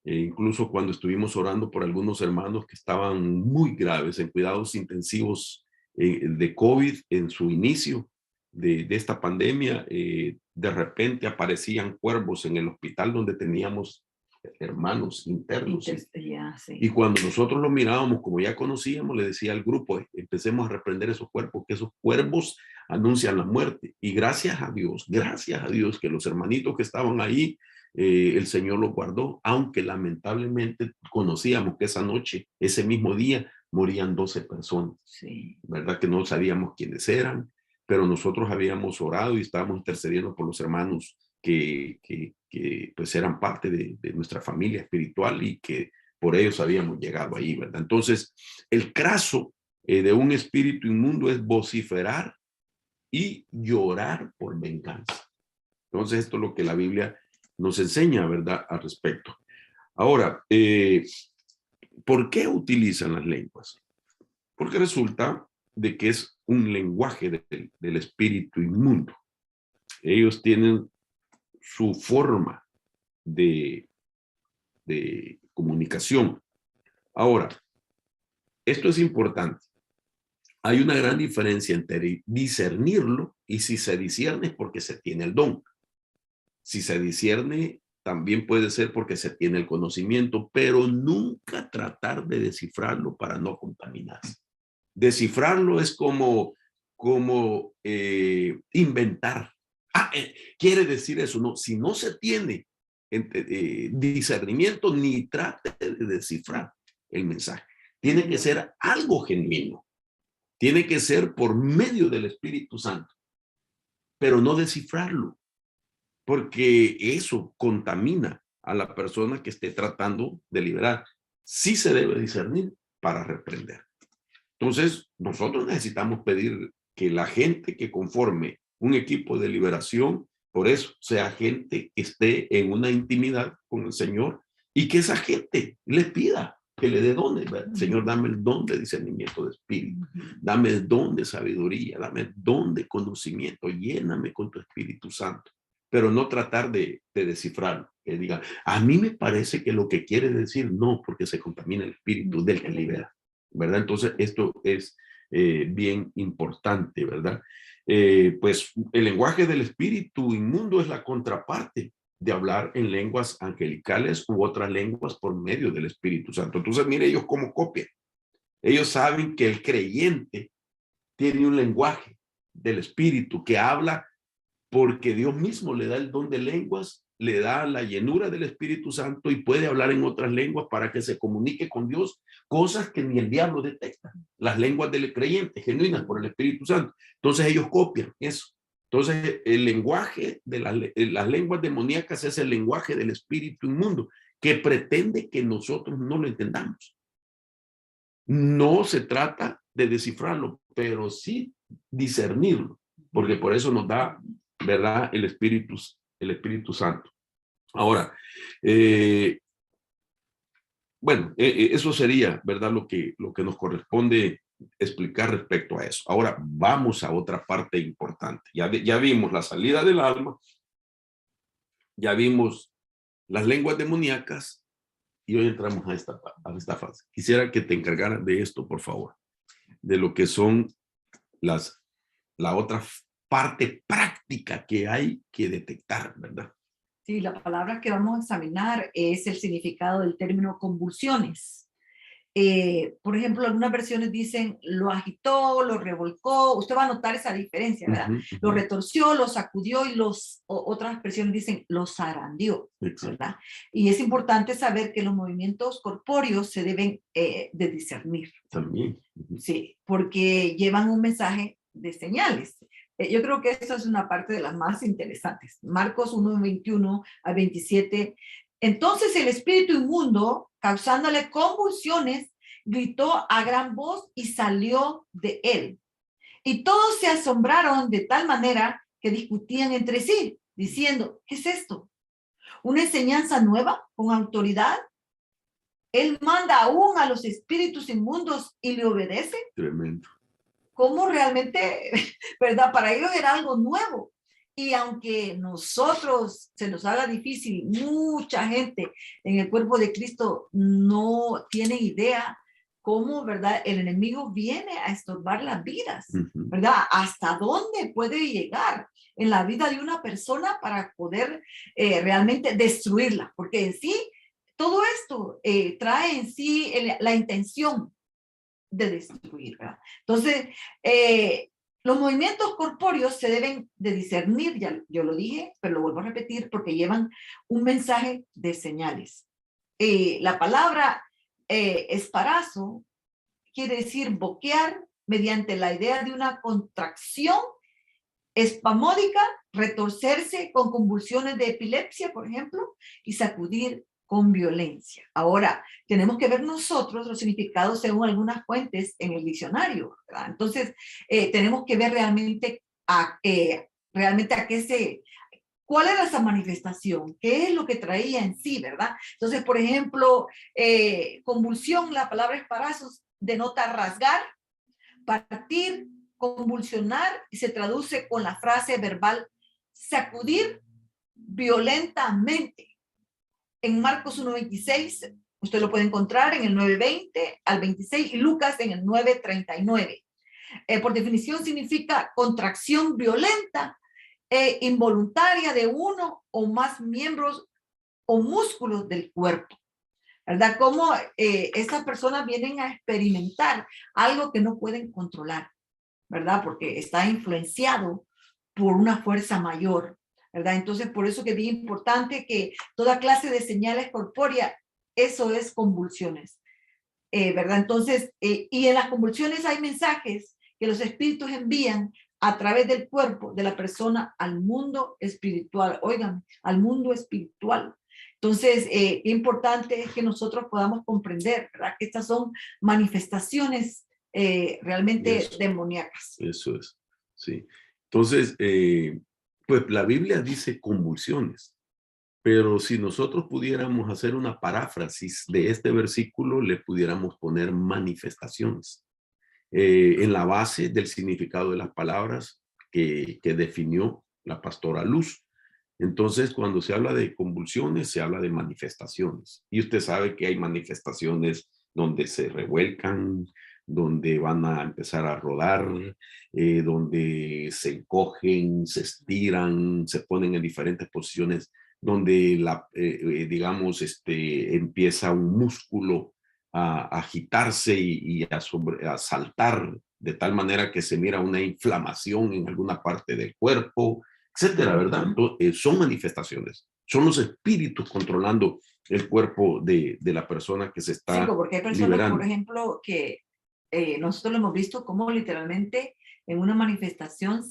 incluso cuando estuvimos orando por algunos hermanos que estaban muy graves en cuidados intensivos de COVID en su inicio de esta pandemia, de repente aparecían cuervos en el hospital donde teníamos hermanos internos. Sí. Y cuando nosotros lo mirábamos, como ya conocíamos, le decía al grupo, empecemos a reprender esos cuervos, que esos cuervos anuncian la muerte. Y gracias a Dios que los hermanitos que estaban ahí, el Señor los guardó, aunque lamentablemente conocíamos que esa noche, ese mismo día, morían 12 personas. Sí. ¿Verdad? Que no sabíamos quiénes eran, pero nosotros habíamos orado y estábamos intercediendo por los hermanos que pues eran parte de nuestra familia espiritual y que por ellos habíamos llegado ahí, ¿verdad? Entonces, el craso de un espíritu inmundo es vociferar y llorar por venganza. Entonces, esto es lo que la Biblia nos enseña, ¿verdad?, al respecto. Ahora, ¿por qué utilizan las lenguas? Porque resulta de que es un lenguaje del espíritu inmundo. Ellos tienen su forma de comunicación. Ahora, esto es importante. Hay una gran diferencia entre discernirlo y si se discierne es porque se tiene el don. Si se discierne, también puede ser porque se tiene el conocimiento, pero nunca tratar de descifrarlo para no contaminarse. Descifrarlo es como inventar. Quiere decir eso, no. Si no se tiene discernimiento, ni trate de descifrar el mensaje. Tiene que ser algo genuino. Tiene que ser por medio del Espíritu Santo, pero no descifrarlo, porque eso contamina a la persona que esté tratando de liberar. Sí se debe discernir para reprender. Entonces, nosotros necesitamos pedir que la gente que conforme un equipo de liberación, por eso sea gente que esté en una intimidad con el Señor y que esa gente le pida que le dé dones. Señor, dame el don de discernimiento de espíritu, dame el don de sabiduría, dame el don de conocimiento, lléname con tu Espíritu Santo, pero no tratar de descifrarlo, que diga, a mí me parece que lo que quiere decir, no, porque se contamina el espíritu del que libera, ¿verdad? Entonces, esto es bien importante, ¿verdad? Pues el lenguaje del espíritu inmundo es la contraparte de hablar en lenguas angelicales u otras lenguas por medio del Espíritu Santo. Entonces, mire ellos cómo copian. Ellos saben que el creyente tiene un lenguaje del espíritu que habla porque Dios mismo le da el don de lenguas, le da la llenura del Espíritu Santo y puede hablar en otras lenguas para que se comunique con Dios, cosas que ni el diablo detecta. Las lenguas del creyente, genuinas por el Espíritu Santo. Entonces ellos copian eso. Entonces el lenguaje de las lenguas demoníacas es el lenguaje del espíritu inmundo, que pretende que nosotros no lo entendamos. No se trata de descifrarlo, pero sí discernirlo, porque por eso nos da, ¿verdad?, el Espíritu Santo. Ahora, bueno, eso sería, ¿verdad?, lo que nos corresponde explicar respecto a eso. Ahora vamos a otra parte importante. Ya vimos la salida del alma, ya vimos las lenguas demoníacas y hoy entramos a esta fase. Quisiera que te encargaras de esto, por favor, de lo que son la otra parte práctica que hay que detectar, ¿verdad? Sí, la palabra que vamos a examinar es el significado del término convulsiones. Por ejemplo, algunas versiones dicen lo agitó, lo revolcó. Usted va a notar esa diferencia, ¿verdad? Lo retorció, lo sacudió y otras versiones dicen lo zarandeó, ¿verdad? Y es importante saber que los movimientos corpóreos se deben de discernir. También. Sí, porque llevan un mensaje de señales. Yo creo que esto es una parte de las más interesantes. Marcos 1, 21 a 27. Entonces el espíritu inmundo, causándole convulsiones, gritó a gran voz y salió de él. Y todos se asombraron de tal manera que discutían entre sí, diciendo, ¿qué es esto? ¿Una enseñanza nueva con autoridad? ¿Él manda aún a los espíritus inmundos y le obedece? Tremendo. ¿Cómo realmente, verdad? Para ellos era algo nuevo. Y aunque nosotros se nos haga difícil, mucha gente en el cuerpo de Cristo no tiene idea cómo, ¿verdad? El enemigo viene a estorbar las vidas, ¿verdad? ¿Hasta dónde puede llegar en la vida de una persona para poder realmente destruirla? Porque en sí, todo esto trae en sí la intención de destruir, ¿verdad? Entonces, los movimientos corpóreos se deben de discernir, ya yo lo dije, pero lo vuelvo a repetir porque llevan un mensaje de señales. La palabra esparazo quiere decir boquear mediante la idea de una contracción espasmódica, retorcerse con convulsiones de epilepsia, por ejemplo, y sacudir con violencia. Ahora, tenemos que ver nosotros los significados según algunas fuentes en el diccionario, ¿verdad? Entonces, tenemos que ver realmente a qué cuál era esa manifestación, qué es lo que traía en sí, ¿verdad? Entonces, por ejemplo, convulsión, la palabra esparazos denota rasgar, partir, convulsionar y se traduce con la frase verbal sacudir violentamente. En Marcos 1:26, usted lo puede encontrar en el 9:20 al 26 y Lucas en el 9:39. Por definición significa contracción violenta e involuntaria de uno o más miembros o músculos del cuerpo, ¿verdad? Como estas personas vienen a experimentar algo que no pueden controlar, ¿verdad? Porque está influenciado por una fuerza mayor, ¿verdad? Entonces, por eso que es bien importante que toda clase de señales corpóreas, eso es convulsiones, ¿verdad? Entonces, y en las convulsiones hay mensajes que los espíritus envían a través del cuerpo de la persona al mundo espiritual. Oigan, al mundo espiritual. Entonces, qué importante es que nosotros podamos comprender, ¿verdad? Que estas son manifestaciones realmente demoníacas. Eso es, sí. Entonces, pues la Biblia dice convulsiones, pero si nosotros pudiéramos hacer una paráfrasis de este versículo, le pudiéramos poner manifestaciones en la base del significado de las palabras que definió la pastora Luz. Entonces, cuando se habla de convulsiones, se habla de manifestaciones. Y usted sabe que hay manifestaciones donde se revuelcan, donde van a empezar a rodar, donde se encogen, se estiran, se ponen en diferentes posiciones, donde digamos, empieza un músculo a agitarse y a saltar de tal manera que se mira una inflamación en alguna parte del cuerpo, etcétera, ¿verdad? Entonces, son manifestaciones, son los espíritus controlando el cuerpo de la persona que se está porque hay personas, liberando. por ejemplo, que nosotros lo hemos visto como literalmente en una manifestación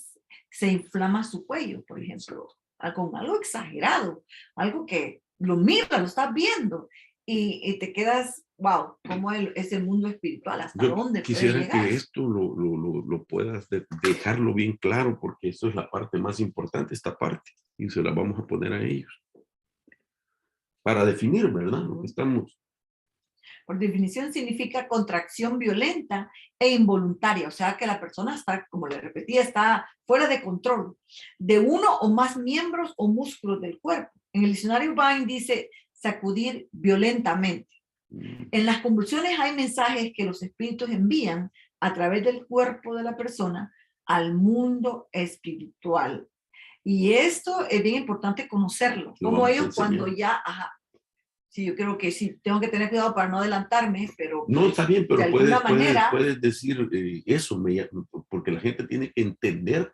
se inflama su cuello, por ejemplo, con algo exagerado, algo que lo mira, lo estás viendo y te quedas, wow, ¿cómo es el mundo espiritual? ¿Hasta dónde quisiera puede llegar? que esto lo puedas dejarlo bien claro, porque esto es la parte más importante, esta parte, y se la vamos a poner a ellos. Para definir, ¿verdad? Lo que estamos. Por definición significa contracción violenta e involuntaria, o sea que la persona está, como le repetía, está fuera de control de uno o más miembros o músculos del cuerpo. En el diccionario Vine dice sacudir violentamente. En las convulsiones hay mensajes que los espíritus envían a través del cuerpo de la persona al mundo espiritual. Y esto es bien importante conocerlo, como ellos cuando ya, sí, yo creo que sí, tengo que tener cuidado para no adelantarme, pero no, está bien, pero de alguna manera puedes decir eso, porque la gente tiene que entender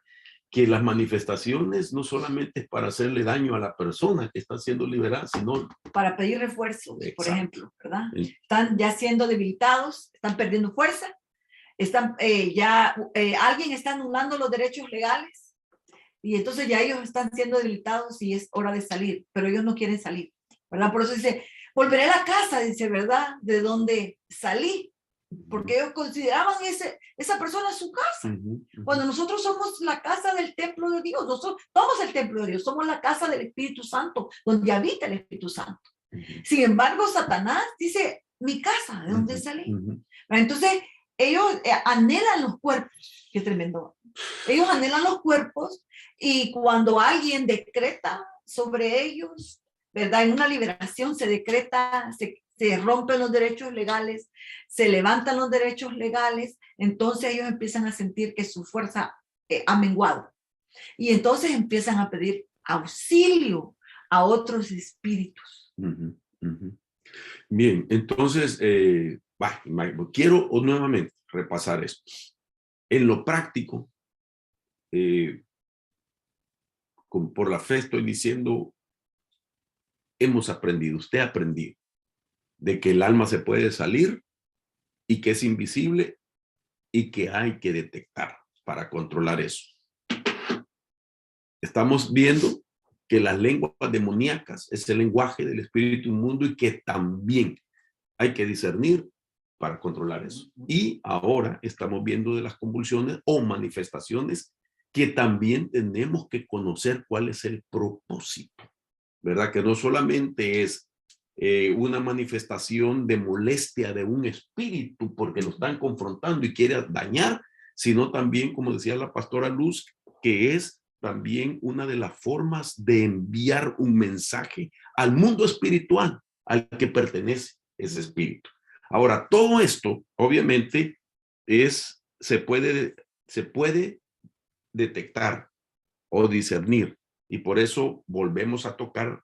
que las manifestaciones no solamente es para hacerle daño a la persona que está siendo liberada, sino para pedir refuerzos, por exacto, ejemplo, ¿verdad? Están ya siendo debilitados, están perdiendo fuerza, están alguien está anulando los derechos legales y entonces ya ellos están siendo debilitados y es hora de salir, pero ellos no quieren salir, ¿verdad? Por eso dice, volveré a la casa, dice, ¿verdad? De donde salí, porque ellos consideraban esa persona su casa. Cuando nosotros somos la casa del templo de Dios, nosotros somos el templo de Dios, somos la casa del Espíritu Santo, donde habita el Espíritu Santo. Sin embargo, Satanás dice, mi casa, ¿de dónde salí? Entonces, ellos anhelan los cuerpos, qué tremendo. Ellos anhelan los cuerpos y cuando alguien decreta sobre ellos, ¿verdad? En una liberación se decreta, se rompen los derechos legales, se levantan los derechos legales, entonces ellos empiezan a sentir que su fuerza ha menguado. Y entonces empiezan a pedir auxilio a otros espíritus. Bien, entonces, quiero nuevamente repasar esto. En lo práctico, por la fe estoy diciendo, hemos aprendido, usted ha aprendido, de que el alma se puede salir y que es invisible y que hay que detectar para controlar eso. Estamos viendo que las lenguas demoníacas es el lenguaje del espíritu inmundo y que también hay que discernir para controlar eso. Y ahora estamos viendo de las convulsiones o manifestaciones que también tenemos que conocer cuál es el propósito, ¿verdad? Que no solamente es una manifestación de molestia de un espíritu porque lo están confrontando y quiere dañar, sino también, como decía la pastora Luz, que es también una de las formas de enviar un mensaje al mundo espiritual al que pertenece ese espíritu. Ahora, todo esto, obviamente, se puede detectar o discernir, y por eso volvemos a tocar,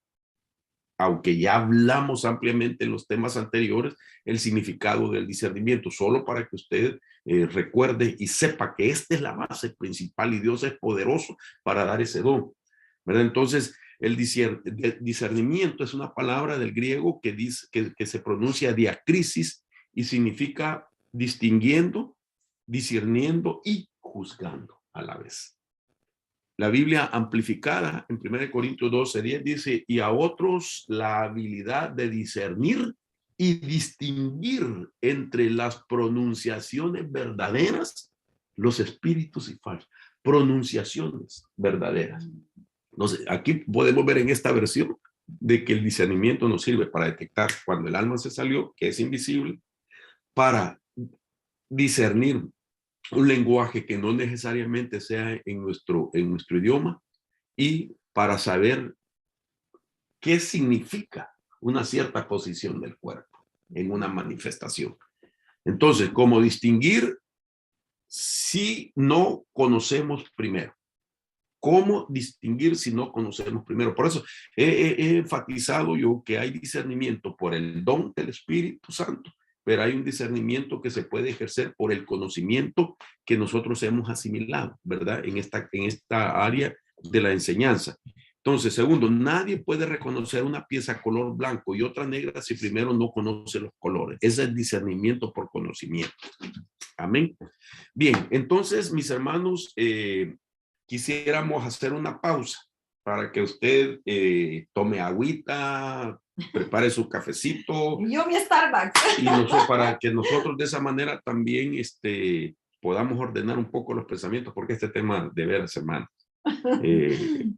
aunque ya hablamos ampliamente en los temas anteriores, el significado del discernimiento, solo para que usted recuerde y sepa que esta es la base principal y Dios es poderoso para dar ese don, ¿verdad? Entonces, el discernimiento es una palabra del griego que se pronuncia diacrisis y significa distinguiendo discerniendo y juzgando a la vez. La Biblia amplificada en 1 Corintios 12:10 dice, y a otros la habilidad de discernir y distinguir entre las pronunciaciones verdaderas, los espíritus y falsos. Pronunciaciones verdaderas. Entonces, aquí podemos ver en esta versión de que el discernimiento nos sirve para detectar cuando el alma se salió, que es invisible, para discernir un lenguaje que no necesariamente sea en nuestro idioma y para saber qué significa una cierta posición del cuerpo en una manifestación. Entonces, ¿cómo distinguir si no conocemos primero? ¿Cómo distinguir si no conocemos primero? Por eso he enfatizado yo que hay discernimiento por el don del Espíritu Santo, pero hay un discernimiento que se puede ejercer por el conocimiento que nosotros hemos asimilado, ¿verdad? En esta área de la enseñanza. Entonces, segundo, nadie puede reconocer una pieza color blanco y otra negra si primero no conoce los colores. Ese es el discernimiento por conocimiento. Amén. Bien, entonces, mis hermanos, quisiéramos hacer una pausa para que usted tome agüita, prepare su cafecito. Y yo mi Starbucks. Y para que nosotros de esa manera también podamos ordenar un poco los pensamientos, porque este tema de veras, hermano,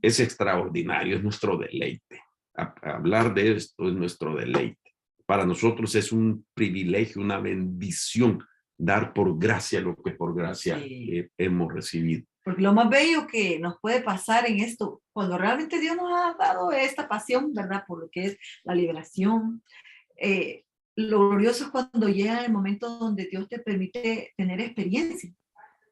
es extraordinario, es nuestro deleite. Hablar de esto es nuestro deleite. Para nosotros es un privilegio, una bendición dar por gracia lo que por gracia hemos recibido. Porque lo más bello que nos puede pasar en esto, cuando realmente Dios nos ha dado esta pasión, ¿verdad? Por lo que es la liberación. Lo glorioso es cuando llega el momento donde Dios te permite tener experiencia,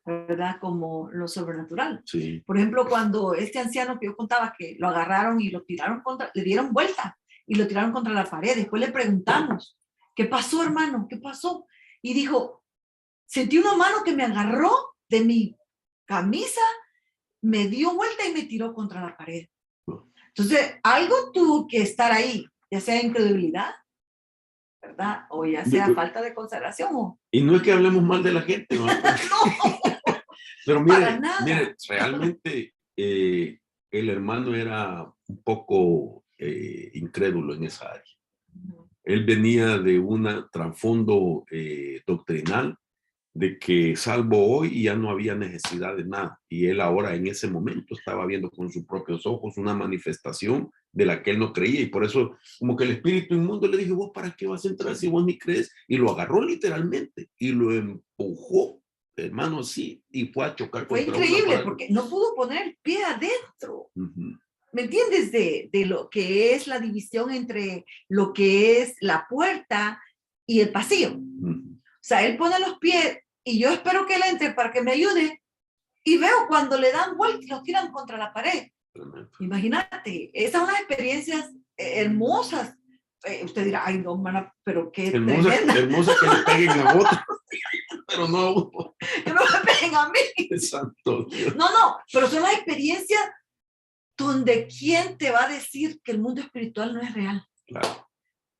¿verdad? Como lo sobrenatural. Sí. Por ejemplo, cuando este anciano que yo contaba que lo agarraron y lo tiraron le dieron vuelta y lo tiraron contra la pared. Después le preguntamos, ¿qué pasó, hermano? ¿Qué pasó? Y dijo, sentí una mano que me agarró de mi camisa, me dio vuelta y me tiró contra la pared. Entonces, algo tuvo que estar ahí, ya sea incredulidad, ¿verdad? O ya sea falta de consideración. Y no es que hablemos mal de la gente, ¿no? No, pero mire, realmente el hermano era un poco incrédulo en esa área. Él venía de un trasfondo doctrinal de que salvo hoy y ya no había necesidad de nada. Y él ahora en ese momento estaba viendo con sus propios ojos una manifestación de la que él no creía. Y por eso como que el espíritu inmundo le dijo, ¿vos para qué vas a entrar si vos ni crees? Y lo agarró literalmente y lo empujó, hermano, así, y fue a chocar contra una pared. Fue increíble porque no pudo poner el pie adentro. ¿Me entiendes? De lo que es la división entre lo que es la puerta y el pasillo. O sea, él pone los pies y yo espero que él entre para que me ayude y veo cuando le dan vuelta y lo tiran contra la pared. Imagínate, esas son las experiencias hermosas. Usted dirá, ay no, hermana, pero qué hermosa que le peguen a otro, pero no. Que no me peguen a mí. Santo Dios. No, pero son las experiencias donde ¿quién te va a decir que el mundo espiritual no es real? Claro.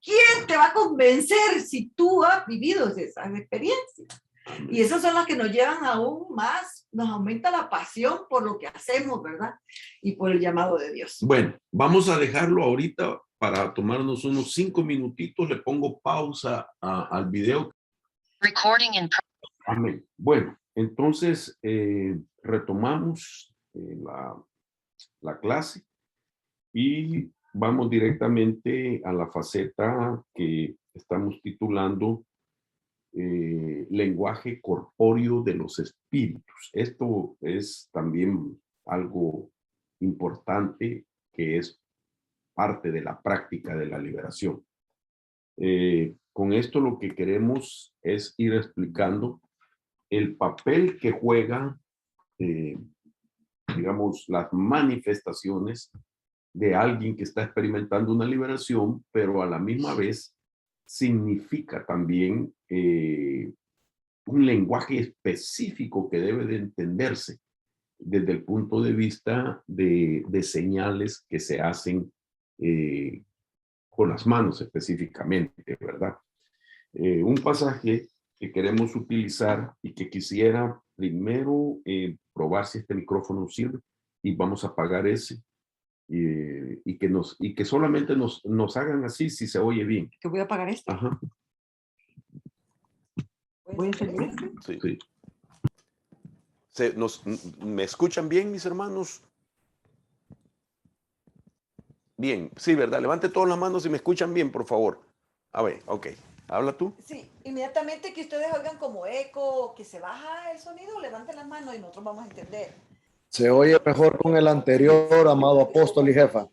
¿Quién te va a convencer si tú has vivido esas experiencias? Amén. Y esas son las que nos llevan aún más, nos aumenta la pasión por lo que hacemos, ¿verdad? Y por el llamado de Dios. Bueno, vamos a dejarlo ahorita para tomarnos unos 5 minutitos. Le pongo pausa al video. Recording in progress. Amén. Bueno, entonces retomamos la clase y vamos directamente a la faceta que estamos titulando lenguaje corpóreo de los espíritus. Esto es también algo importante que es parte de la práctica de la liberación. Con esto lo que queremos es ir explicando el papel que juegan, digamos, las manifestaciones de alguien que está experimentando una liberación, pero a la misma vez significa también un lenguaje específico que debe de entenderse desde el punto de vista de señales que se hacen con las manos específicamente, ¿verdad? Un pasaje que queremos utilizar y que quisiera primero probar si este micrófono sirve y vamos a apagar ese y que solamente nos hagan así si se oye bien. Que voy a apagar este. Ajá. Voy a hacer este. Sí. Sí. ¿Me escuchan bien, mis hermanos? Bien, sí, ¿verdad? Levante todas las manos si me escuchan bien, por favor. A ver, ok. ¿Habla tú? Sí, inmediatamente que ustedes oigan como eco, que se baja el sonido, levanten las manos y nosotros vamos a entender. Se oye mejor con el anterior, amado apóstol y jefa.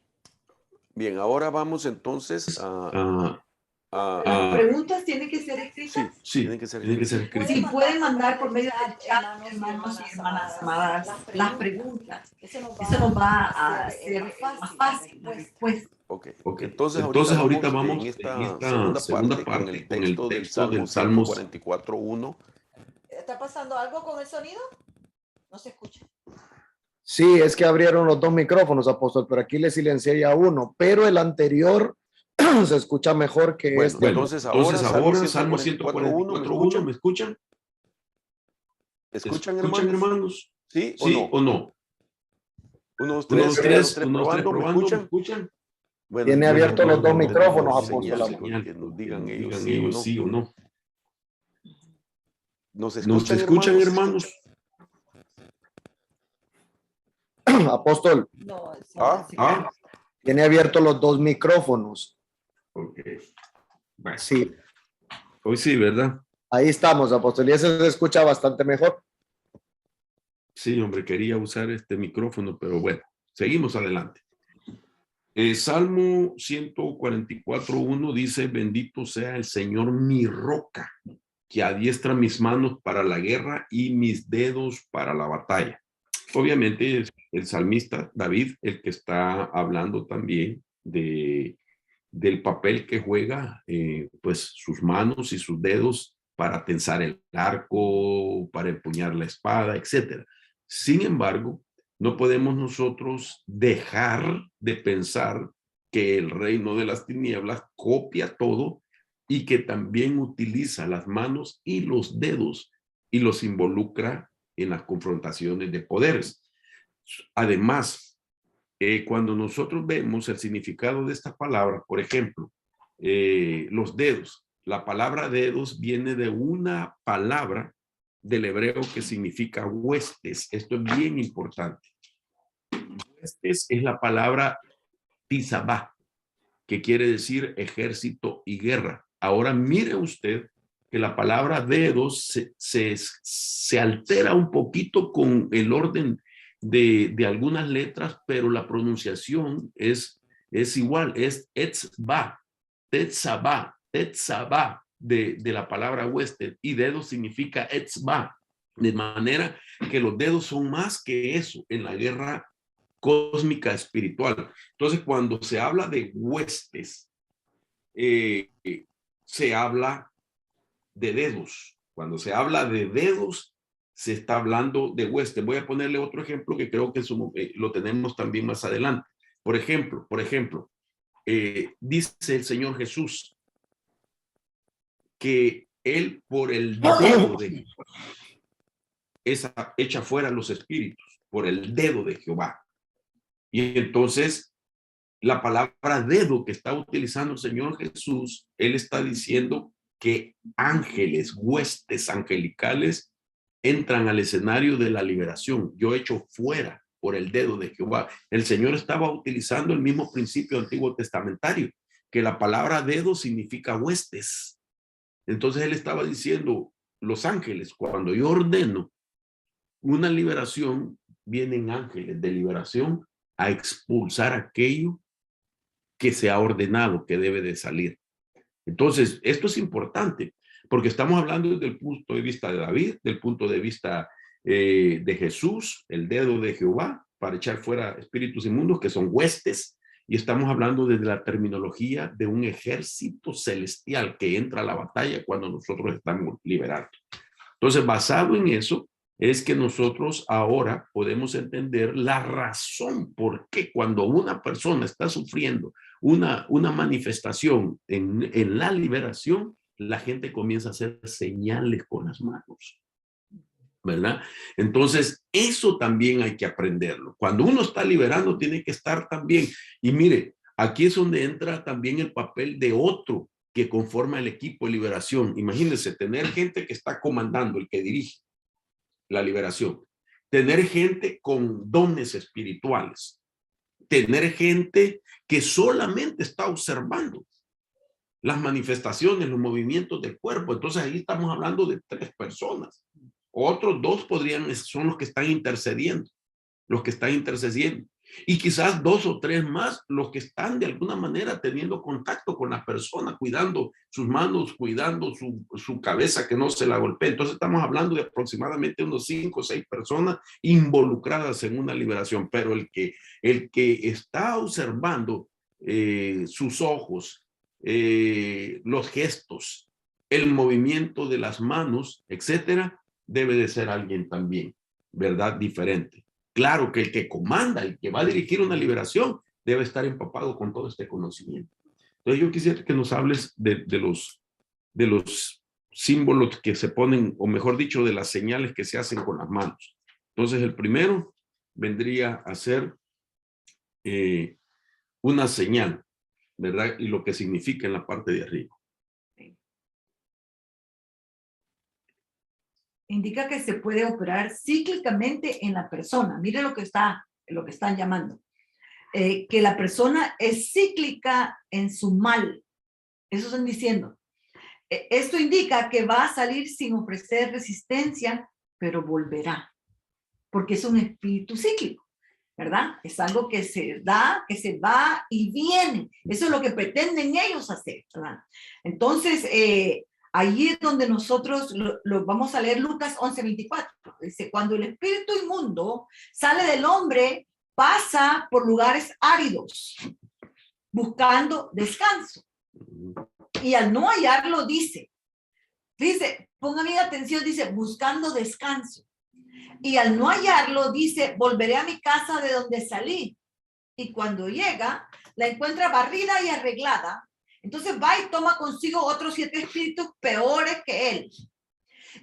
Bien, ahora vamos entonces a Las preguntas tienen que ser escritas. Sí, tienen que ser escritas. Sí, pueden mandar por medio del chat, hermanos y hermanos y hermanas hermanas amadas, las preguntas. Eso nos va a hacer más fácil la respuesta. Ok. Ok. Entonces ahorita vamos en esta segunda parte con el texto del Salmo 44:1. ¿Está pasando algo con el sonido? No se escucha. Sí, es que abrieron los dos micrófonos, apóstol, pero aquí le silencié ya uno, pero el anterior se escucha mejor que Bueno, este. entonces ahora Salmo 144:1, ¿me escuchan? ¿Escuchan, ¿Escuchan, hermanos? ¿Sí ¿Sí o no? 1, 2, 1, 2, 3, probando, ¿me probando, ¿me escuchan? escuchan? Bueno, Tiene abiertos los dos micrófonos, señal, apóstol. que nos digan ellos sí o no. ¿Nos ¿Nos escuchan, hermanos? Apóstol, No, sí, sí. tiene abiertos los dos micrófonos. Ok. Bueno, Sí, hoy sí, ¿verdad? ahí estamos, apóstol, y ese se escucha bastante mejor. Sí, hombre, quería usar este micrófono, pero bueno, seguimos adelante. Salmo 144:1 dice, bendito sea el Señor mi roca, que adiestra mis manos para la guerra y mis dedos para la batalla. Obviamente es el salmista David el que está hablando también del papel que juega pues sus manos y sus dedos para tensar el arco, para empuñar la espada, etc. Sin embargo, no podemos nosotros dejar de pensar que el reino de las tinieblas copia todo y que también utiliza las manos y los dedos y los involucra en las confrontaciones de poderes. Además, cuando nosotros vemos el significado de esta palabra, por ejemplo, los dedos, la palabra dedos viene de una palabra del hebreo que significa huestes. Esto es bien importante. Huestes es la palabra tisabá, que quiere decir ejército y guerra. Ahora mire usted que la palabra dedos se altera un poquito con el orden de algunas letras, pero la pronunciación es igual, es etzba, tetzabá, tetzabá de la palabra huésped, y dedo significa etzba, de manera que los dedos son más que eso en la guerra cósmica espiritual. Entonces, cuando se habla de huestes, se habla de dedos. Cuando se habla de dedos, se está hablando de huestes. Voy a ponerle otro ejemplo que creo que lo tenemos también más adelante. Por ejemplo, dice el Señor Jesús que él por el dedo de echa fuera los espíritus, por el dedo de Jehová. Y entonces, la palabra dedo que está utilizando el Señor Jesús, él está diciendo que ángeles, huestes angelicales entran al escenario de la liberación. Yo echo fuera por el dedo de Jehová. El Señor estaba utilizando el mismo principio antiguo testamentario, que la palabra dedo significa huestes. Entonces él estaba diciendo, los ángeles, cuando yo ordeno una liberación, vienen ángeles de liberación a expulsar aquello que se ha ordenado que debe de salir. Entonces, esto es importante, porque estamos hablando desde el punto de vista de David, del punto de vista de Jesús, el dedo de Jehová, para echar fuera espíritus inmundos, que son huestes, y estamos hablando desde la terminología de un ejército celestial que entra a la batalla cuando nosotros estamos liberando. Entonces, basado en eso, es que nosotros ahora podemos entender la razón por qué cuando una persona está sufriendo una manifestación en la liberación, la gente comienza a hacer señales con las manos, ¿verdad? Entonces, eso también hay que aprenderlo. Cuando uno está liberando, tiene que estar también. Y mire, aquí es donde entra también el papel de otro que conforma el equipo de liberación. Imagínense, tener gente que está comandando, el que dirige la liberación. Tener gente con dones espirituales. Tener gente que solamente está observando las manifestaciones, los movimientos del cuerpo. Entonces ahí estamos hablando de 3 personas. Otros 2 son los que están intercediendo, y quizás 2 o 3 más los que están de alguna manera teniendo contacto con la persona, cuidando sus manos, cuidando su cabeza, que no se la golpee. Entonces estamos hablando de aproximadamente unos 5 o 6 personas involucradas en una liberación, pero el que está observando sus ojos, los gestos, el movimiento de las manos, etcétera, debe de ser alguien también, ¿verdad? Diferente. Claro que el que comanda, el que va a dirigir una liberación, debe estar empapado con todo este conocimiento. Entonces yo quisiera que nos hables de los símbolos que se ponen, o mejor dicho, de las señales que se hacen con las manos. Entonces el primero vendría a ser una señal, ¿verdad? Y lo que significa en la parte de arriba. Indica que se puede operar cíclicamente en la persona. Mire lo que están llamando. Que la persona es cíclica en su mal. Eso están diciendo. Esto indica que va a salir sin ofrecer resistencia, pero volverá. Porque es un espíritu cíclico, ¿verdad? Es algo que se da, que se va y viene. Eso es lo que pretenden ellos hacer, ¿verdad? Entonces, ahí es donde nosotros lo vamos a leer Lucas 11:24. Dice, cuando el espíritu inmundo sale del hombre, pasa por lugares áridos, buscando descanso. Y al no hallarlo, dice, pongan bien atención, dice, buscando descanso. Y al no hallarlo, dice, volveré a mi casa de donde salí. Y cuando llega, la encuentra barrida y arreglada. Entonces va y toma consigo otros 7 espíritus peores que él.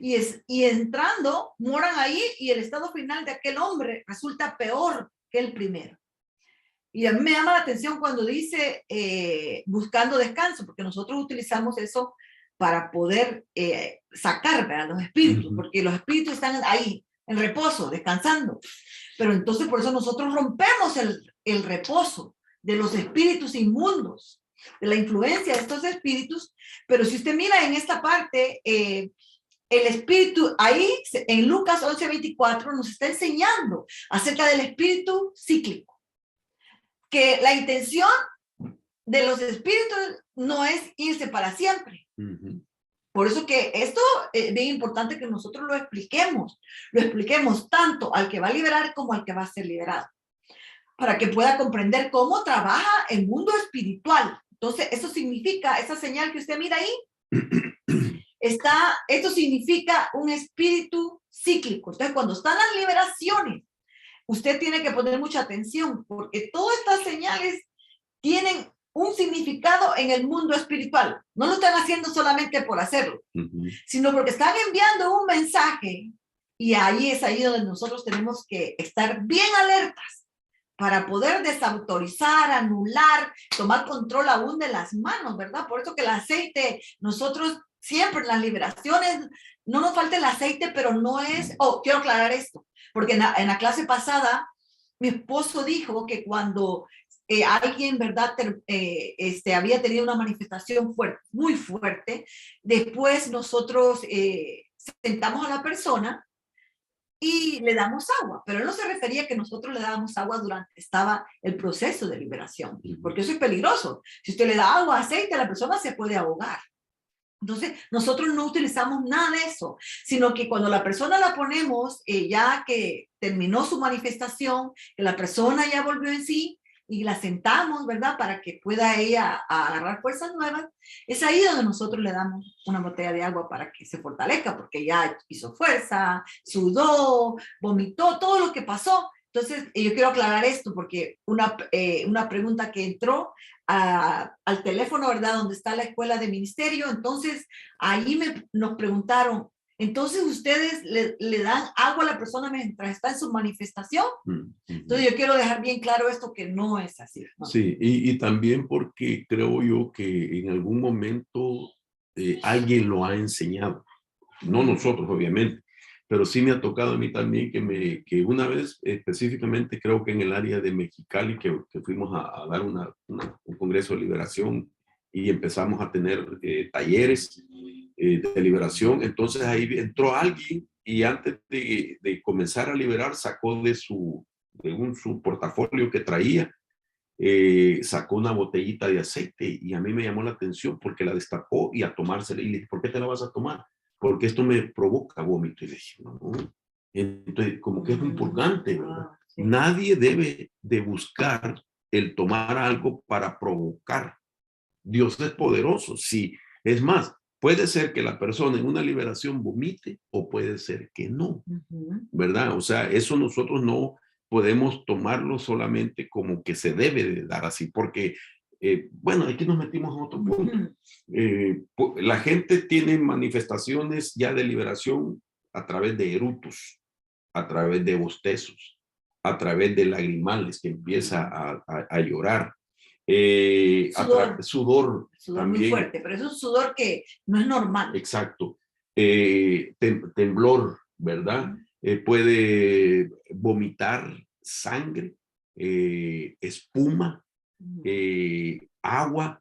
Y entrando, moran ahí, y el estado final de aquel hombre resulta peor que el primero. Y a mí me llama la atención cuando dice buscando descanso, porque nosotros utilizamos eso para poder sacar, ¿verdad?, los espíritus, porque los espíritus están ahí, en reposo, descansando. Pero entonces por eso nosotros rompemos el reposo de los espíritus inmundos, de la influencia de estos espíritus. Pero si usted mira en esta parte, el espíritu, ahí en Lucas 11:24 nos está enseñando acerca del espíritu cíclico, que la intención de los espíritus no es irse para siempre. Por eso que esto es bien importante que nosotros lo expliquemos tanto al que va a liberar como al que va a ser liberado, para que pueda comprender cómo trabaja el mundo espiritual. Entonces, eso significa, esa señal que usted mira ahí, esto significa un espíritu cíclico. Entonces, cuando están las liberaciones, usted tiene que poner mucha atención, porque todas estas señales tienen un significado en el mundo espiritual. No lo están haciendo solamente por hacerlo, sino porque están enviando un mensaje, y ahí es ahí donde nosotros tenemos que estar bien alertas para poder desautorizar, anular, tomar control aún de las manos, ¿verdad? Por eso que el aceite, nosotros siempre en las liberaciones, no nos falta el aceite, pero no es, quiero aclarar esto, porque en la clase pasada, mi esposo dijo que cuando alguien, ¿verdad?, había tenido una manifestación fuerte, muy fuerte, después nosotros sentamos a la persona y le damos agua, pero él no se refería a que nosotros le dábamos agua durante estaba el proceso de liberación, porque eso es peligroso. Si usted le da agua, aceite, la persona se puede ahogar. Entonces, nosotros no utilizamos nada de eso, sino que cuando la persona la ponemos, ya que terminó su manifestación, que la persona ya volvió en sí, y la sentamos, ¿verdad?, para que pueda ella agarrar fuerzas nuevas, es ahí donde nosotros le damos una botella de agua para que se fortalezca, porque ya hizo fuerza, sudó, vomitó, todo lo que pasó. Entonces, yo quiero aclarar esto, porque una pregunta que entró al teléfono, ¿verdad? Donde está la escuela de ministerio. Entonces, ahí nos preguntaron, entonces ustedes le dan agua a la persona mientras está en su manifestación. Entonces yo quiero dejar bien claro esto, que no es así, ¿no? Sí, y también porque creo yo que en algún momento alguien lo ha enseñado, no nosotros obviamente, pero sí me ha tocado a mí también que una vez específicamente creo que en el área de Mexicali que fuimos a dar un congreso de liberación y empezamos a tener talleres de liberación, entonces ahí entró alguien y antes de comenzar a liberar sacó de su portafolio que traía, sacó una botellita de aceite y a mí me llamó la atención porque la destapó y a tomársela y le dije, ¿por qué te la vas a tomar? Porque esto me provoca vómito. Y le dije, no. Entonces, como que es muy importante, ¿verdad? Sí. Nadie debe de buscar el tomar algo para provocar. Dios es poderoso, sí. Es más, puede ser que la persona en una liberación vomite o puede ser que no, ¿verdad? O sea, eso nosotros no podemos tomarlo solamente como que se debe de dar así, porque, bueno, aquí nos metimos en otro punto. La gente tiene manifestaciones ya de liberación a través de erutos, a través de bostezos, a través de lagrimales que empieza a llorar. Sudor también, muy fuerte, pero es un sudor que no es normal. Exacto. Temblor, ¿verdad? Puede vomitar sangre, espuma, agua,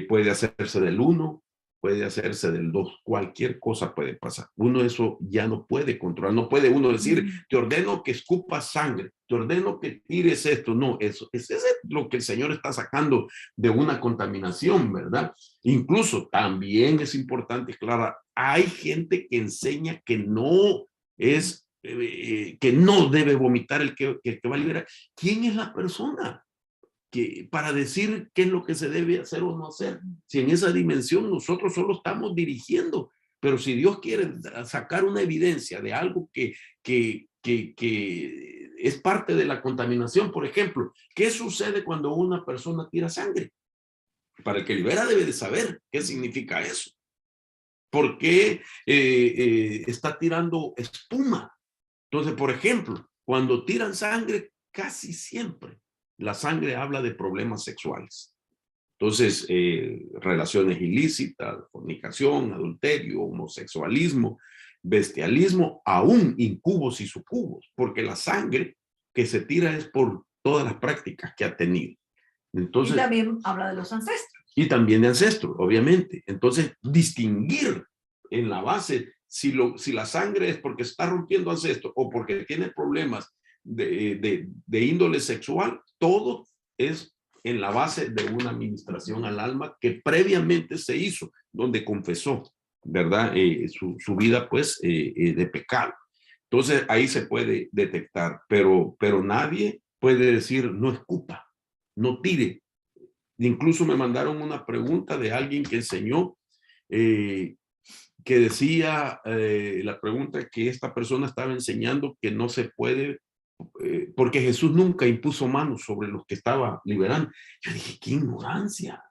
puede hacerse del 1, puede hacerse del 2, cualquier cosa puede pasar. Uno eso ya no puede controlar, no puede uno decir, te ordeno que escupas sangre, te ordeno que tires esto. No, eso es lo que el Señor está sacando de una contaminación, ¿verdad? Incluso también es importante, Clara, hay gente que enseña que no es, que no debe vomitar el que va a liberar. ¿Quién es la persona para decir qué es lo que se debe hacer o no hacer? Si en esa dimensión nosotros solo estamos dirigiendo, pero si Dios quiere sacar una evidencia de algo que es parte de la contaminación, por ejemplo, ¿qué sucede cuando una persona tira sangre? Para el que libera debe de saber qué significa eso. ¿Por qué está tirando espuma? Entonces, por ejemplo, cuando tiran sangre, casi siempre la sangre habla de problemas sexuales. Entonces, relaciones ilícitas, fornicación, adulterio, homosexualismo, bestialismo, aún incubos y sucubos, porque la sangre que se tira es por todas las prácticas que ha tenido. Entonces, y también habla de los ancestros. Y también de ancestros, obviamente. Entonces, distinguir en la base si la sangre es porque está rompiendo ancestros o porque tiene problemas de índole sexual, todo es en la base de una administración al alma que previamente se hizo, donde confesó, ¿verdad? Su vida, pues, de pecado. Entonces, ahí se puede detectar, pero nadie puede decir, no escupa, no tire. Incluso me mandaron una pregunta de alguien que enseñó, que decía, la pregunta que esta persona estaba enseñando, que no se puede, porque Jesús nunca impuso manos sobre los que estaba liberando. Yo dije, qué ignorancia,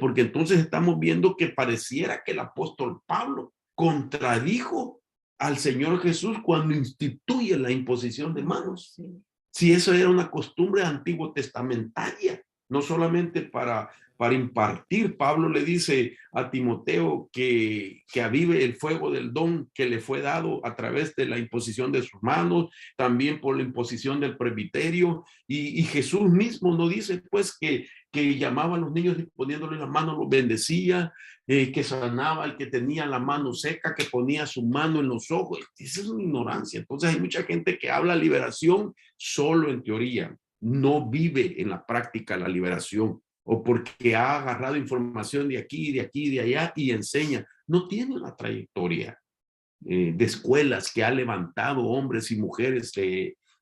porque entonces estamos viendo que pareciera que el apóstol Pablo contradijo al Señor Jesús cuando instituye la imposición de manos. Sí. Si eso era una costumbre antiguo testamentaria, no solamente para impartir. Pablo le dice a Timoteo que avive el fuego del don que le fue dado a través de la imposición de sus manos, también por la imposición del presbiterio, y Jesús mismo nos dice pues que llamaba a los niños y poniéndoles las manos los bendecía, que sanaba al que tenía la mano seca, que ponía su mano en los ojos. Esa es una ignorancia. Entonces hay mucha gente que habla liberación solo en teoría, no vive en la práctica la liberación, o porque ha agarrado información de aquí, de allá y enseña. No tiene una trayectoria de escuelas que ha levantado hombres y mujeres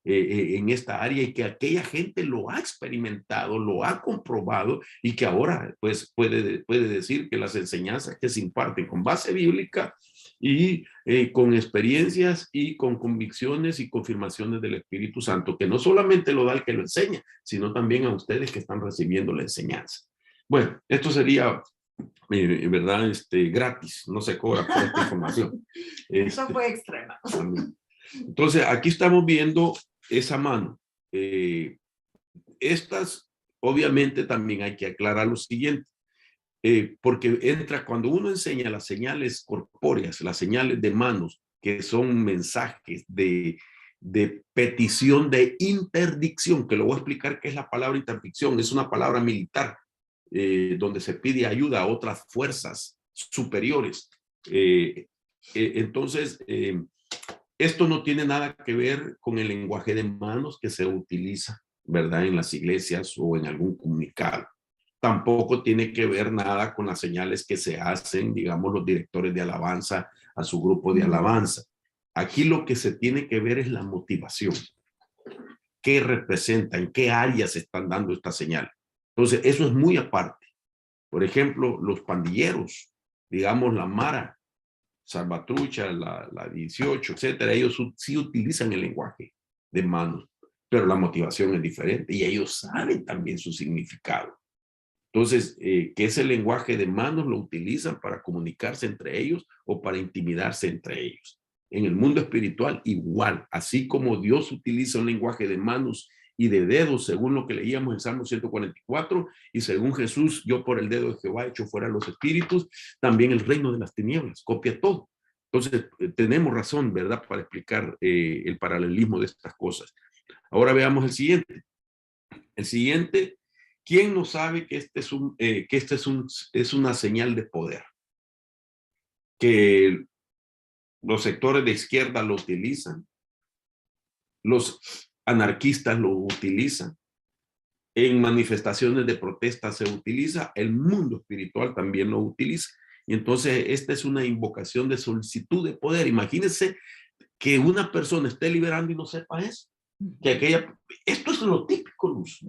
en esta área, y que aquella gente lo ha experimentado, lo ha comprobado, y que ahora pues puede decir que las enseñanzas que se imparten con base bíblica y con experiencias y con convicciones y confirmaciones del Espíritu Santo, que no solamente lo da el que lo enseña, sino también a ustedes que están recibiendo la enseñanza. Bueno, esto sería, en verdad, gratis, no se cobra por esta información. Eso fue extrema. Entonces, aquí estamos viendo esa mano. Estas, obviamente, también hay que aclarar lo siguiente. Porque entra cuando uno enseña las señales corpóreas, las señales de manos, que son mensajes de petición de interdicción, que lo voy a explicar qué es la palabra interdicción. Es una palabra militar donde se pide ayuda a otras fuerzas superiores. Entonces, esto no tiene nada que ver con el lenguaje de manos que se utiliza, ¿verdad?, en las iglesias o en algún comunicado. Tampoco tiene que ver nada con las señales que se hacen, digamos, los directores de alabanza a su grupo de alabanza. Aquí lo que se tiene que ver es la motivación. ¿Qué representa? ¿En qué áreas están dando esta señal? Entonces, eso es muy aparte. Por ejemplo, los pandilleros, digamos, la Mara, Salvatrucha, la 18, etcétera, ellos sí utilizan el lenguaje de manos, pero la motivación es diferente y ellos saben también su significado. Entonces, que ese lenguaje de manos lo utilizan para comunicarse entre ellos o para intimidarse entre ellos. En el mundo espiritual, igual, así como Dios utiliza un lenguaje de manos y de dedos, según lo que leíamos en Salmo 144, y según Jesús, yo por el dedo de Jehová echo fuera los espíritus, también el reino de las tinieblas copia todo. Entonces, tenemos razón, ¿verdad?, para explicar el paralelismo de estas cosas. Ahora veamos el siguiente. El siguiente, ¿quién no sabe que este es una señal de poder? Que los sectores de izquierda lo utilizan, los anarquistas lo utilizan, en manifestaciones de protesta se utiliza, el mundo espiritual también lo utiliza. Y entonces esta es una invocación de solicitud de poder. Imagínense que una persona esté liberando y no sepa eso. Esto es lo típico, Luz.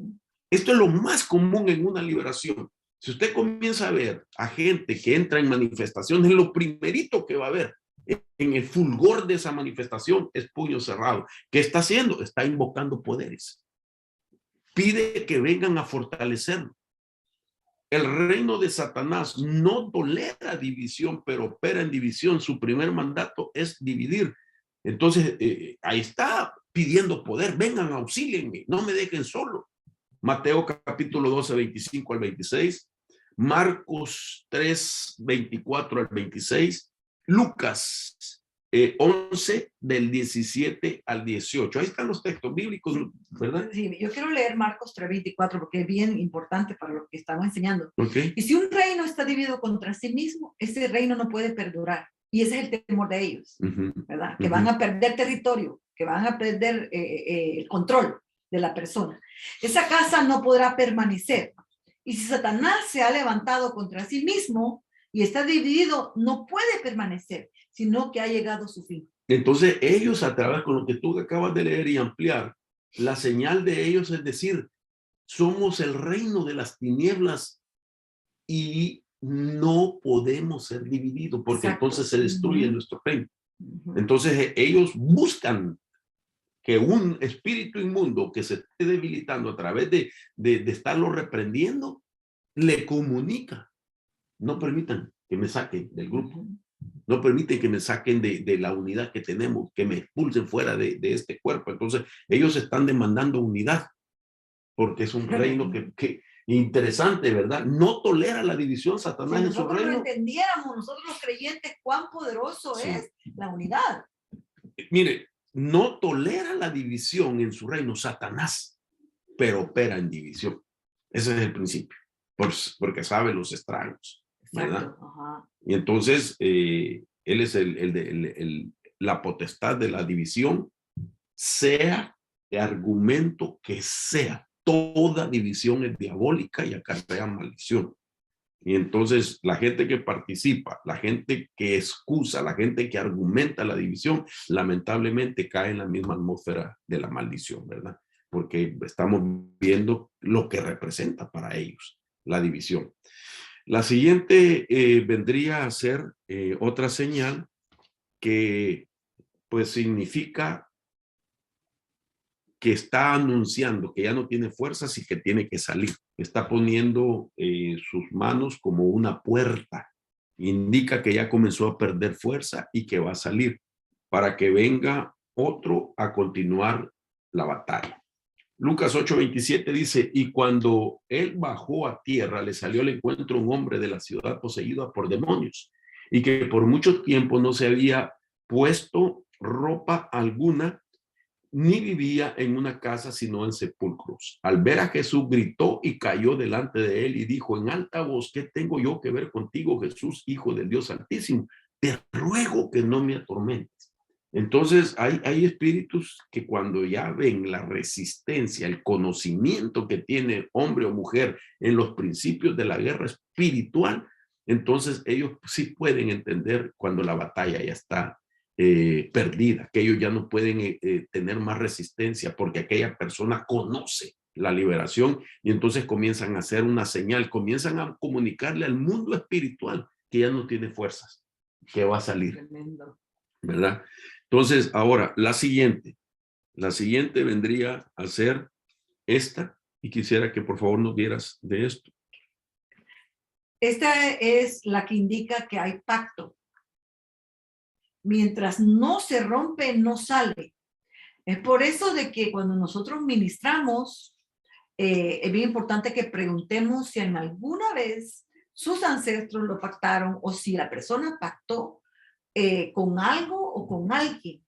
Esto es lo más común en una liberación. Si usted comienza a ver a gente que entra en manifestaciones, lo primerito que va a ver en el fulgor de esa manifestación es puño cerrado. ¿Qué está haciendo? Está invocando poderes. Pide que vengan a fortalecerlo. El reino de Satanás no tolera división, pero opera en división. Su primer mandato es dividir. Entonces, ahí está pidiendo poder. Vengan, auxílienme, no me dejen solo. Mateo capítulo 12, 25 al 26. Marcos 3, 24 al 26. Lucas 11 del 17 al 18. Ahí están los textos bíblicos, ¿verdad? Sí, yo quiero leer Marcos 3:24 porque es bien importante para lo que estamos enseñando. Okay. Y si un reino está dividido contra sí mismo, ese reino no puede perdurar. Y ese es el temor de ellos, ¿verdad? Que van a perder territorio, que van a perder el control de la persona. Esa casa no podrá permanecer. Y si Satanás se ha levantado contra sí mismo y está dividido, no puede permanecer, sino que ha llegado a su fin. Entonces ellos, a través con lo que tú acabas de leer y ampliar, la señal de ellos es decir, somos el reino de las tinieblas y no podemos ser divididos porque Exacto. Entonces se destruye nuestro reino. Entonces ellos buscan que un espíritu inmundo que se esté debilitando a través de estarlo reprendiendo, le comunica. No permitan que me saquen del grupo. No permiten que me saquen de la unidad que tenemos, que me expulsen fuera de este cuerpo. Entonces, ellos están demandando unidad, porque es un reino que interesante, ¿verdad? No tolera la división Satanás en su reino. Si nosotros entendiéramos, nosotros los creyentes, cuán poderoso es la unidad. Mire, no tolera la división en su reino Satanás, pero opera en división. Ese es el principio, porque sabe los estragos, ¿verdad? Ajá. Y entonces, él es la potestad de la división, sea de argumento que sea. Toda división es diabólica y acarrea maldición. Y entonces la gente que participa, la gente que excusa, la gente que argumenta la división, lamentablemente cae en la misma atmósfera de la maldición, ¿verdad? Porque estamos viendo lo que representa para ellos la división. La siguiente vendría a ser otra señal que pues significa que está anunciando que ya no tiene fuerzas y que tiene que salir. Está poniendo sus manos como una puerta. Indica que ya comenzó a perder fuerza y que va a salir para que venga otro a continuar la batalla. Lucas 8:27 dice, y cuando él bajó a tierra, le salió al encuentro un hombre de la ciudad poseído por demonios y que por mucho tiempo no se había puesto ropa alguna, ni vivía en una casa, sino en sepulcros. Al ver a Jesús, gritó y cayó delante de él y dijo en alta voz, ¿qué tengo yo que ver contigo, Jesús, Hijo del Dios Altísimo? Te ruego que no me atormentes. Entonces, hay espíritus que cuando ya ven la resistencia, el conocimiento que tiene hombre o mujer en los principios de la guerra espiritual, entonces ellos sí pueden entender cuando la batalla ya está perdida, que ellos ya no pueden tener más resistencia porque aquella persona conoce la liberación y entonces comienzan a hacer una señal, comienzan a comunicarle al mundo espiritual que ya no tiene fuerzas, que va a salir. Tremendo. ¿Verdad? Entonces, ahora, la siguiente vendría a ser esta y quisiera que por favor nos dieras de esto. Esta es la que indica que hay pacto. Mientras no se rompe, no sale. Es por eso de que cuando nosotros ministramos, es bien importante que preguntemos si en alguna vez sus ancestros lo pactaron o si la persona pactó con algo o con alguien,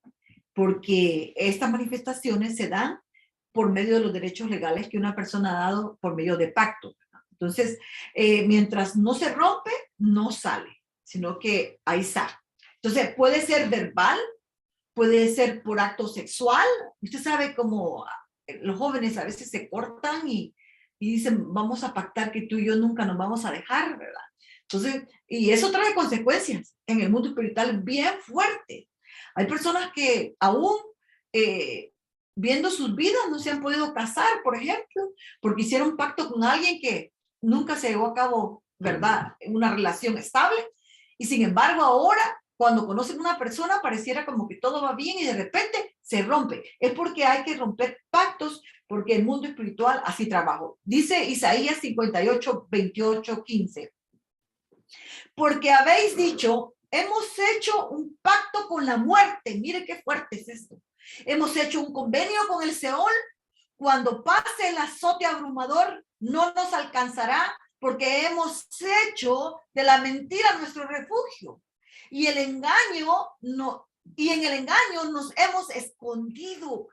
porque estas manifestaciones se dan por medio de los derechos legales que una persona ha dado por medio de pacto. Entonces, mientras no se rompe, no sale, sino que ahí sale. Entonces, puede ser verbal, puede ser por acto sexual. Usted sabe cómo los jóvenes a veces se cortan y dicen, vamos a pactar que tú y yo nunca nos vamos a dejar, ¿verdad? Entonces, y eso trae consecuencias en el mundo espiritual bien fuertes. Hay personas que aún viendo sus vidas no se han podido casar, por ejemplo, porque hicieron un pacto con alguien que nunca se llevó a cabo, ¿verdad? Una relación estable. Y sin embargo, ahora, cuando conocen a una persona, pareciera como que todo va bien y de repente se rompe. Es porque hay que romper pactos, porque el mundo espiritual así trabaja. Dice Isaías 58, 28, 15. Porque habéis dicho, hemos hecho un pacto con la muerte. Mire qué fuerte es esto. Hemos hecho un convenio con el Seol. Cuando pase el azote abrumador, no nos alcanzará, porque hemos hecho de la mentira nuestro refugio. Y en el engaño nos hemos escondido.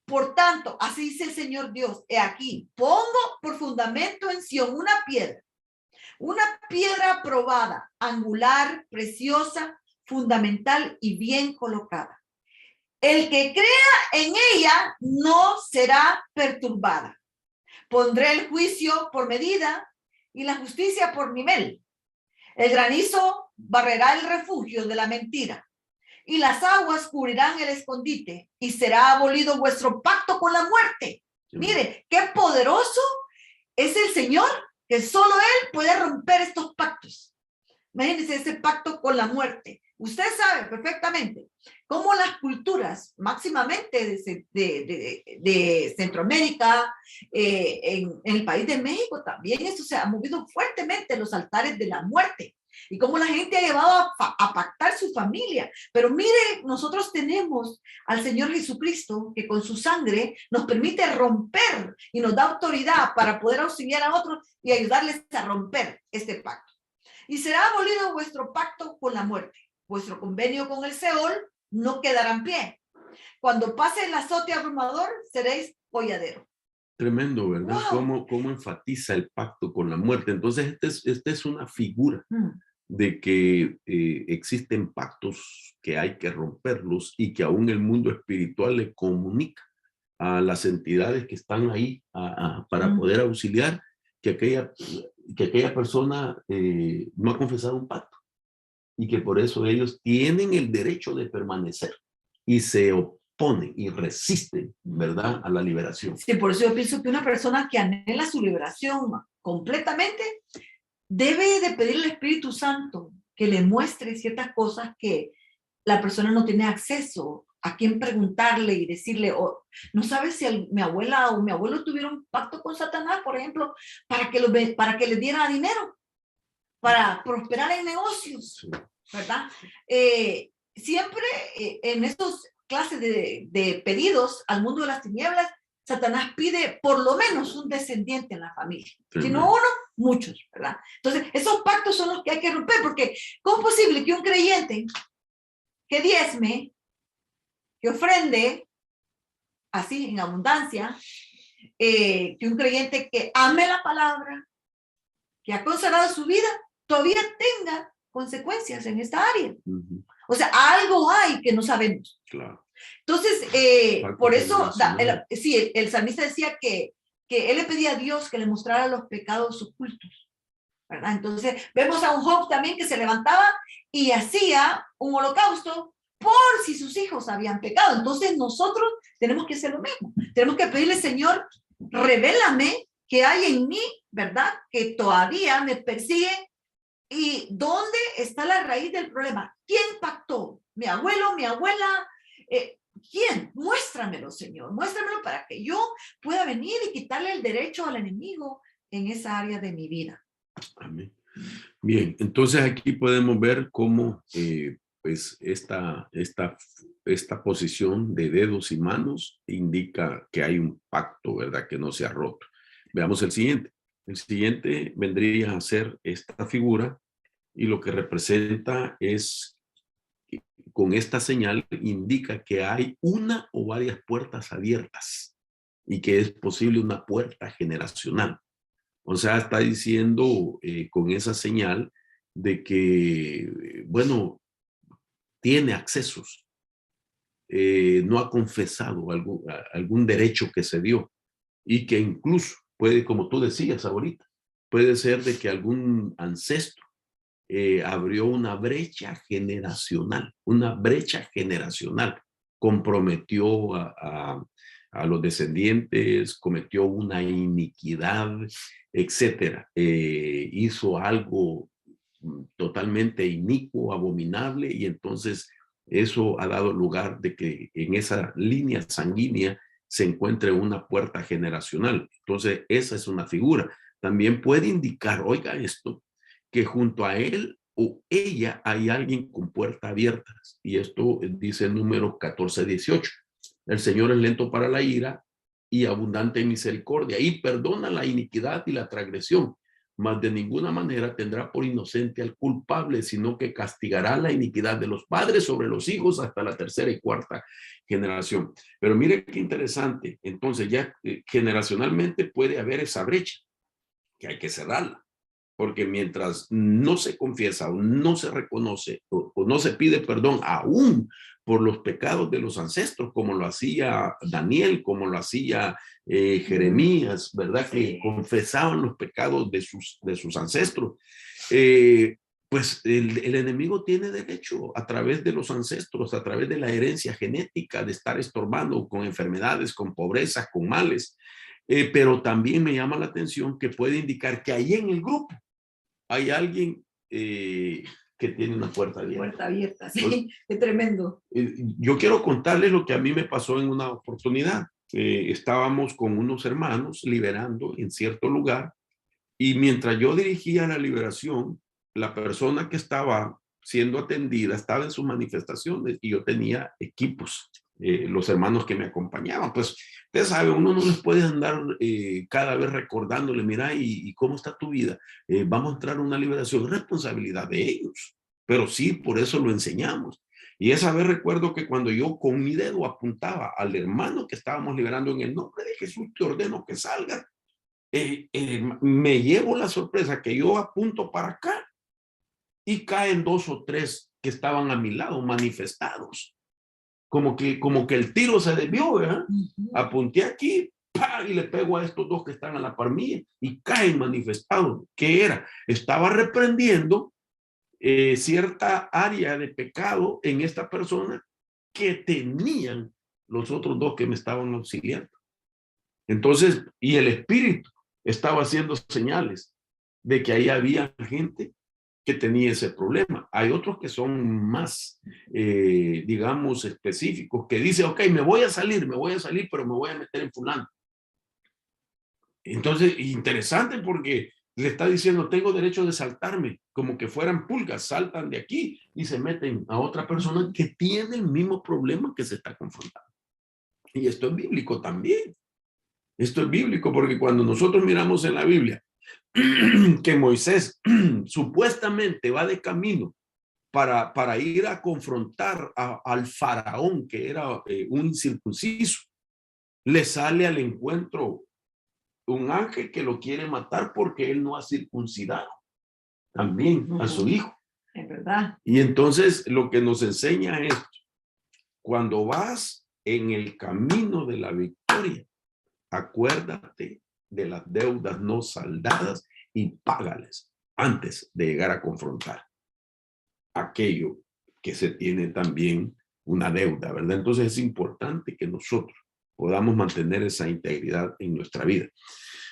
Por tanto, así dice el Señor Dios, he aquí, pongo por fundamento en Sión una piedra probada, angular, preciosa, fundamental y bien colocada. El que crea en ella no será perturbada. Pondré el juicio por medida y la justicia por nivel. El granizo barrerá el refugio de la mentira y las aguas cubrirán el escondite y será abolido vuestro pacto con la muerte. Mire, qué poderoso es el Señor, que solo Él puede romper estos pactos. Imagínense ese pacto con la muerte. Usted sabe perfectamente cómo las culturas, máximamente de Centroamérica, en el país de México también, esto se ha movido fuertemente los altares de la muerte. Y cómo la gente ha llevado a pactar su familia. Pero mire, nosotros tenemos al Señor Jesucristo que con su sangre nos permite romper y nos da autoridad para poder auxiliar a otros y ayudarles a romper este pacto. Y será abolido vuestro pacto con la muerte. Vuestro convenio con el Seol no quedará en pie. Cuando pase el azote abrumador, seréis holladero. Tremendo, ¿verdad? Wow. ¿Cómo enfatiza el pacto con la muerte? Entonces, esta es una figura de que existen pactos que hay que romperlos y que aún el mundo espiritual le comunica a las entidades que están ahí para poder auxiliar que aquella persona no ha confesado un pacto y que por eso ellos tienen el derecho de permanecer y se oponen y resisten, ¿verdad?, a la liberación. Sí, por eso yo pienso que una persona que anhela su liberación completamente debe de pedirle al Espíritu Santo que le muestre ciertas cosas que la persona no tiene acceso a quién preguntarle y decirle, o no sabe si mi abuela o mi abuelo tuvieron un pacto con Satanás, por ejemplo, para que le diera dinero, para prosperar en negocios, ¿verdad? Siempre en estos clases de pedidos al mundo de las tinieblas, Satanás pide por lo menos un descendiente en la familia. Si no uno, muchos, ¿verdad? Entonces, esos pactos son los que hay que romper, porque ¿cómo es posible que un creyente que diezme, que ofrende, así en abundancia, que un creyente que ame la palabra, que ha consagrado su vida, todavía tenga consecuencias en esta área? O sea, algo hay que no sabemos. Claro. Entonces, por eso, el salmista decía que él le pedía a Dios que le mostrara los pecados ocultos, ¿verdad? Entonces, vemos a un Job también que se levantaba y hacía un holocausto por si sus hijos habían pecado. Entonces, nosotros tenemos que hacer lo mismo. Tenemos que pedirle, Señor, revélame qué hay en mí, ¿verdad? Que todavía me persigue. ¿Y dónde está la raíz del problema? ¿Quién pactó? ¿Mi abuelo, mi abuela? ¿Quién? Muéstramelo, Señor. Muéstramelo para que yo pueda venir y quitarle el derecho al enemigo en esa área de mi vida. Amén. Bien, entonces aquí podemos ver cómo pues esta posición de dedos y manos indica que hay un pacto, ¿verdad? Que no se ha roto. Veamos el siguiente. El siguiente vendría a ser esta figura y lo que representa es, con esta señal, indica que hay una o varias puertas abiertas y que es posible una puerta generacional. O sea, está diciendo con esa señal de que, bueno, tiene accesos, no ha confesado algún derecho que se dio y que incluso puede, como tú decías ahorita, puede ser de que algún ancestro abrió una brecha generacional, comprometió a los descendientes, cometió una iniquidad, etcétera. Hizo algo totalmente inicuo, abominable, y entonces eso ha dado lugar de que en esa línea sanguínea se encuentre una puerta generacional. Entonces, esa es una figura. También puede indicar, oiga esto, que junto a él o ella hay alguien con puertas abiertas. Y esto dice el número 14:18. El Señor es lento para la ira y abundante en misericordia y perdona la iniquidad y la transgresión, mas de ninguna manera tendrá por inocente al culpable, sino que castigará la iniquidad de los padres sobre los hijos hasta la tercera y cuarta generación. Pero mire qué interesante. Entonces ya generacionalmente puede haber esa brecha que hay que cerrarla, porque mientras no se confiesa o no se reconoce o no se pide perdón aún por los pecados de los ancestros, como lo hacía Daniel, como lo hacía Jeremías, ¿verdad? Que confesaban los pecados de sus ancestros. Pues el enemigo tiene derecho a través de los ancestros, a través de la herencia genética, de estar estorbando con enfermedades, con pobreza, con males. Pero también me llama la atención que puede indicar que ahí en el grupo hay alguien que tiene una puerta abierta. Puerta abierta, sí, es tremendo. Yo quiero contarles lo que a mí me pasó en una oportunidad. Estábamos con unos hermanos liberando en cierto lugar y mientras yo dirigía la liberación, la persona que estaba siendo atendida estaba en sus manifestaciones y yo tenía equipos, los hermanos que me acompañaban. Pues usted sabe, uno no les puede andar cada vez recordándole, mira, ¿y cómo está tu vida? Vamos a entrar a una liberación, responsabilidad de ellos, pero sí, por eso lo enseñamos. Y esa vez recuerdo que cuando yo con mi dedo apuntaba al hermano que estábamos liberando, en el nombre de Jesús te ordeno que salga, me llevo la sorpresa que yo apunto para acá y caen 2 o 3 que estaban a mi lado manifestados. Como que el tiro se desvió, ¿verdad? Apunté aquí, ¡pah! Y le pego a estos 2 que están a la par mía y caen manifestados. ¿Qué era? Estaba reprendiendo cierta área de pecado en esta persona que tenían los otros 2 que me estaban auxiliando. Entonces, y el espíritu estaba haciendo señales de que ahí había gente que tenía ese problema. Hay otros que son más, digamos, específicos, que dice, ok, me voy a salir, pero me voy a meter en fulano. Entonces, interesante porque le está diciendo, tengo derecho de saltarme, como que fueran pulgas, saltan de aquí y se meten a otra persona que tiene el mismo problema que se está confrontando. Y esto es bíblico también. Esto es bíblico porque cuando nosotros miramos en la Biblia que Moisés supuestamente va de camino para ir a confrontar al faraón, que era un incircunciso, le sale al encuentro un ángel que lo quiere matar porque él no ha circuncidado también a su hijo. Es verdad. Y entonces lo que nos enseña es, cuando vas en el camino de la victoria, acuérdate de las deudas no saldadas y págales antes de llegar a confrontar aquello que se tiene también una deuda, ¿verdad? Entonces es importante que nosotros podamos mantener esa integridad en nuestra vida.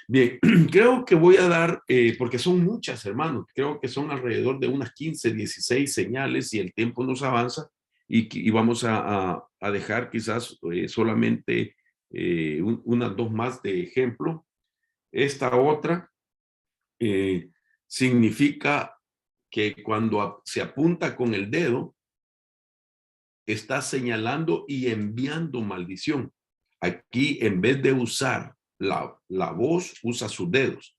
Bien, creo que voy a dar, porque son muchas, hermanos, creo que son alrededor de unas 15, 16 señales y el tiempo nos avanza y vamos a dejar quizás solamente unas dos más de ejemplo. Esta otra significa que cuando se apunta con el dedo, está señalando y enviando maldición. Aquí, en vez de usar la voz, usa sus dedos.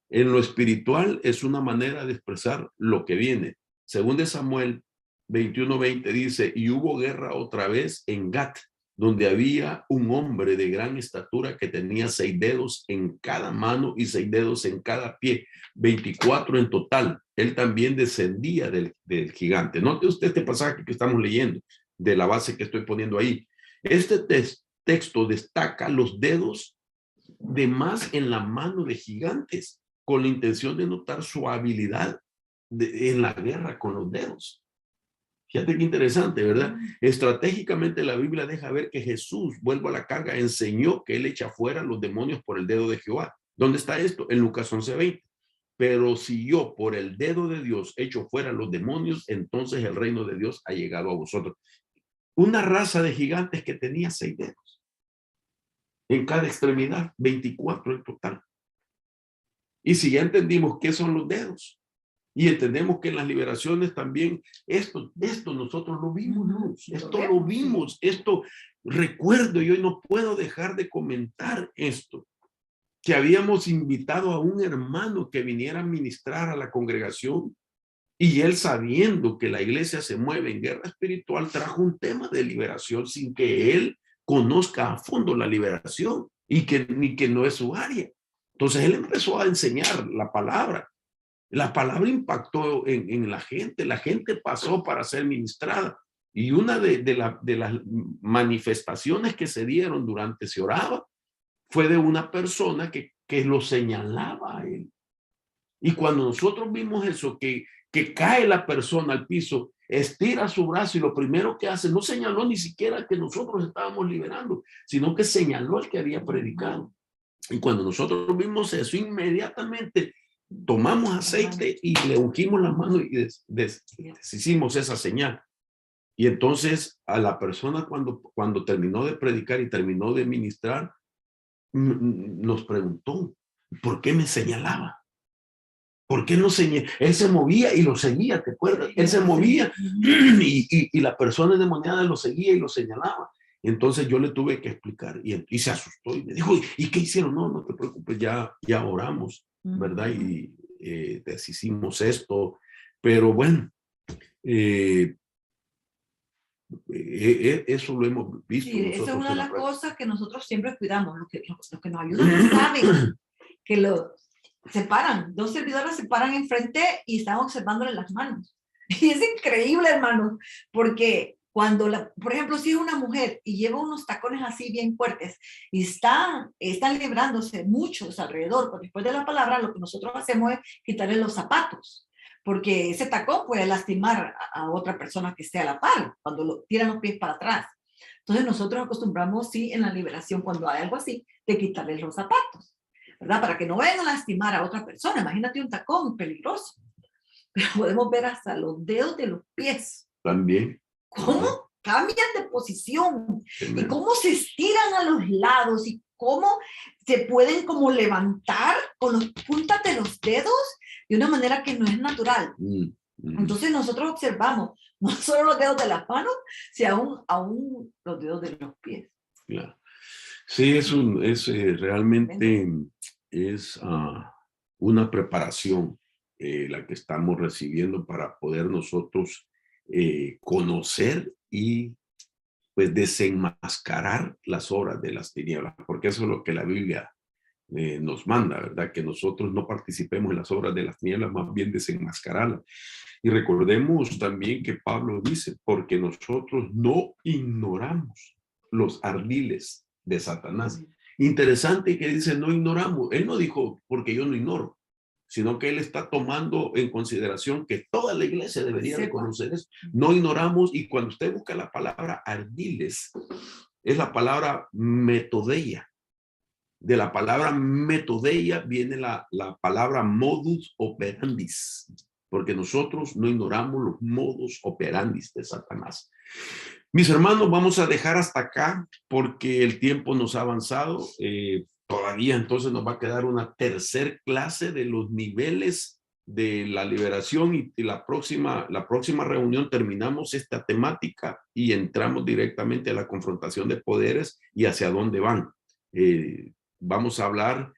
En lo espiritual es una manera de expresar lo que viene. Según de Samuel 21:20 dice, y hubo guerra otra vez en Gat, donde había un hombre de gran estatura que tenía 6 dedos en cada mano y 6 dedos en cada pie, 24 en total. Él también descendía del gigante. Note usted este pasaje que estamos leyendo, de la base que estoy poniendo ahí. Este texto destaca los dedos de más en la mano de gigantes, con la intención de notar su habilidad en la guerra con los dedos. Fíjate qué interesante, ¿verdad? Estratégicamente la Biblia deja ver que Jesús, vuelvo a la carga, enseñó que él echa fuera los demonios por el dedo de Jehová. ¿Dónde está esto? En Lucas 11:20. Pero si yo por el dedo de Dios echo fuera los demonios, entonces el reino de Dios ha llegado a vosotros. Una raza de gigantes que tenía 6 dedos. En cada extremidad, 24 en total. Y si ya entendimos qué son los dedos, y entendemos que en las liberaciones también, esto nosotros lo vimos, ¿no? Esto lo vimos, esto recuerdo, y hoy no puedo dejar de comentar esto, que habíamos invitado a un hermano que viniera a ministrar a la congregación, y él, sabiendo que la iglesia se mueve en guerra espiritual, trajo un tema de liberación sin que él conozca a fondo la liberación y que no es su área. Entonces él empezó a enseñar la palabra. La palabra impactó en la gente pasó para ser ministrada. Y una de las manifestaciones que se dieron durante se oraba fue de una persona que lo señalaba a él. Y cuando nosotros vimos eso, que cae la persona al piso, estira su brazo y lo primero que hace, no señaló ni siquiera que nosotros estábamos liberando, sino que señaló al que había predicado. Y cuando nosotros vimos eso, inmediatamente tomamos aceite y le ungimos las manos y deshicimos esa señal. Y entonces a la persona cuando terminó de predicar y terminó de ministrar, nos preguntó, ¿por qué me señalaba? ¿Por qué no señalaba? Él se movía y lo seguía, ¿te acuerdas? Él se movía y la persona endemoniada lo seguía y lo señalaba. Entonces yo le tuve que explicar y se asustó y me dijo, ¿y qué hicieron? No te preocupes, ya oramos, ¿verdad? Y deshicimos esto, pero bueno, eso lo hemos visto. Sí, eso es una de las cosas que nosotros siempre cuidamos, los que nos ayudan saben que lo separan, 2 servidores se paran enfrente y están observándole las manos. Y es increíble, hermano, porque cuando, por ejemplo, si es una mujer y lleva unos tacones así bien fuertes y están librándose muchos alrededor, pues después de la palabra lo que nosotros hacemos es quitarle los zapatos, porque ese tacón puede lastimar a otra persona que esté a la par cuando lo tiran los pies para atrás. Entonces nosotros acostumbramos, sí, en la liberación, cuando hay algo así, de quitarle los zapatos, ¿verdad? Para que no vayan a lastimar a otra persona. Imagínate un tacón peligroso. pero podemos ver hasta los dedos de los pies. También. ¿Cómo cambian de posición? Y Tremendo. cómo se estiran a los lados y cómo se pueden como levantar con las puntas de los dedos de una manera que no es natural. Entonces nosotros observamos no solo los dedos de las manos, sino aún los dedos de los pies. Claro. Sí, realmente es una preparación la que estamos recibiendo para poder nosotros conocer y pues desenmascarar las obras de las tinieblas, porque eso es lo que la Biblia nos manda, ¿verdad? Que nosotros no participemos en las obras de las tinieblas, más bien desenmascararlas. Y recordemos también que Pablo dice, porque nosotros no ignoramos los ardiles de Satanás. Interesante que dice no ignoramos. Él no dijo porque yo no ignoro, sino que él está tomando en consideración que toda la iglesia debería reconocer eso. No ignoramos, y cuando usted busca la palabra ardiles, es la palabra metodeia. De la palabra metodeia viene la palabra modus operandis, porque nosotros no ignoramos los modus operandis de Satanás. Mis hermanos, vamos a dejar hasta acá porque el tiempo nos ha avanzado. Todavía entonces nos va a quedar una tercer clase de los niveles de la liberación y la próxima reunión terminamos esta temática y entramos directamente a la confrontación de poderes y hacia dónde van. Vamos a hablar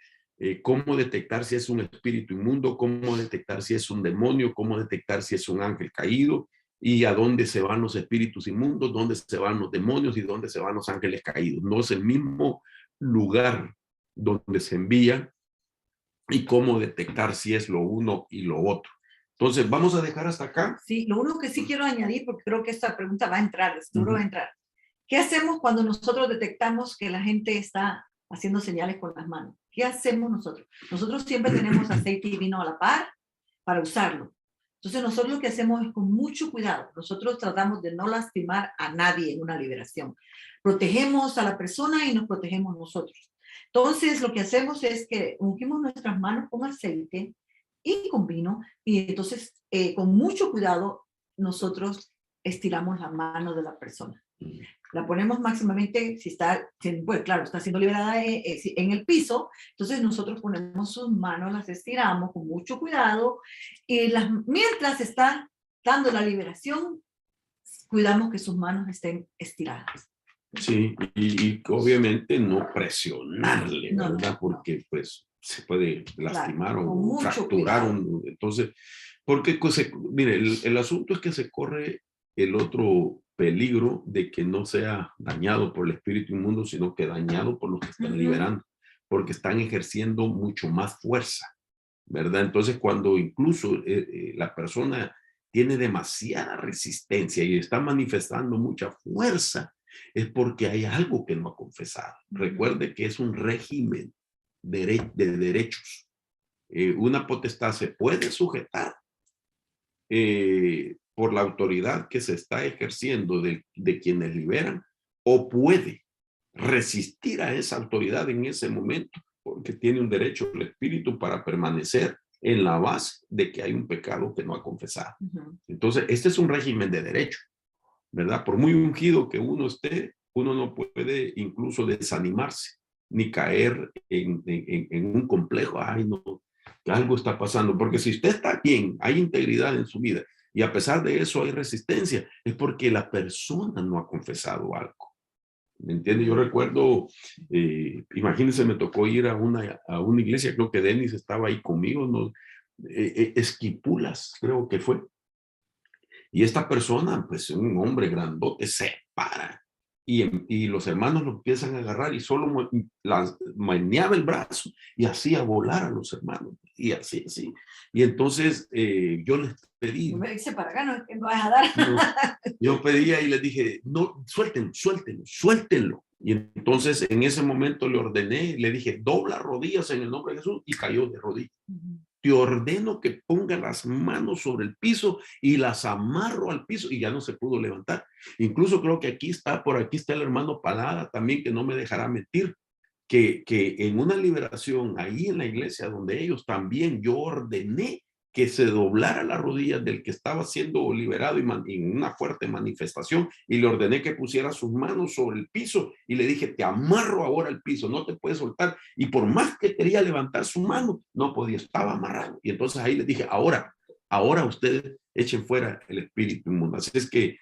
cómo detectar si es un espíritu inmundo, cómo detectar si es un demonio, cómo detectar si es un ángel caído y a dónde se van los espíritus inmundos, dónde se van los demonios y dónde se van los ángeles caídos. No es el mismo lugar donde se envía y cómo detectar si es lo uno y lo otro. Entonces, vamos a dejar hasta acá. Sí, lo único que sí quiero añadir, porque creo que esta pregunta va a entrar, seguro va a entrar. ¿Qué hacemos cuando nosotros detectamos que la gente está haciendo señales con las manos? ¿Qué hacemos nosotros? Nosotros siempre tenemos aceite y vino a la par para usarlo. Entonces nosotros lo que hacemos es con mucho cuidado. Nosotros tratamos de no lastimar a nadie en una liberación. Protegemos a la persona y nos protegemos nosotros. Entonces lo que hacemos es que ungimos nuestras manos con aceite y con vino y entonces con mucho cuidado nosotros estiramos la mano de la persona. La ponemos máximamente, pues claro, está siendo liberada en el piso, entonces nosotros ponemos sus manos, las estiramos con mucho cuidado y mientras está dando la liberación, cuidamos que sus manos estén estiradas. Sí, y obviamente no presionarle, ¿verdad? Porque pues se puede lastimar o fracturar. Entonces, porque mire, el asunto es que se corre el otro peligro de que no sea dañado por el espíritu inmundo, sino que dañado por los que están liberando, porque están ejerciendo mucho más fuerza, ¿verdad? Entonces, cuando incluso la persona tiene demasiada resistencia y está manifestando mucha fuerza, es porque hay algo que no ha confesado. Recuerde que es un régimen de derechos. Una potestad se puede sujetar por la autoridad que se está ejerciendo de quienes liberan, o puede resistir a esa autoridad en ese momento, porque tiene un derecho el espíritu para permanecer en la base de que hay un pecado que no ha confesado. Entonces, este es un régimen de derecho, ¿verdad? Por muy ungido que uno esté, uno no puede incluso desanimarse, ni caer en un complejo. Ay, no, que algo está pasando, porque si usted está bien, hay integridad en su vida, y a pesar de eso hay resistencia, es porque la persona no ha confesado algo. ¿Me entiende? Yo recuerdo, imagínense, me tocó ir a una iglesia, creo que Denis estaba ahí conmigo, ¿no? Esquipulas, creo que fue. Y esta persona, pues un hombre grandote, se para. Y los hermanos lo empiezan a agarrar y solo meneaba el brazo y hacía volar a los hermanos. Y así. Y entonces yo les pedí. Me dice para acá, no vas a dar. Yo pedía y les dije, no, suéltenlo. Y entonces en ese momento le ordené, le dije, dobla rodillas en el nombre de Jesús, y cayó de rodillas. Te ordeno que ponga las manos sobre el piso, y las amarro al piso, y ya no se pudo levantar. Incluso creo que por aquí está el hermano Palada también, que no me dejará mentir, que en una liberación ahí en la iglesia donde ellos también, yo ordené que se doblara las rodillas del que estaba siendo liberado y en una fuerte manifestación, y le ordené que pusiera sus manos sobre el piso y le dije, te amarro ahora al piso, no te puedes soltar. Y por más que quería levantar su mano, no podía, estaba amarrado. Y entonces ahí le dije, ahora ustedes echen fuera el espíritu inmundo. Así es que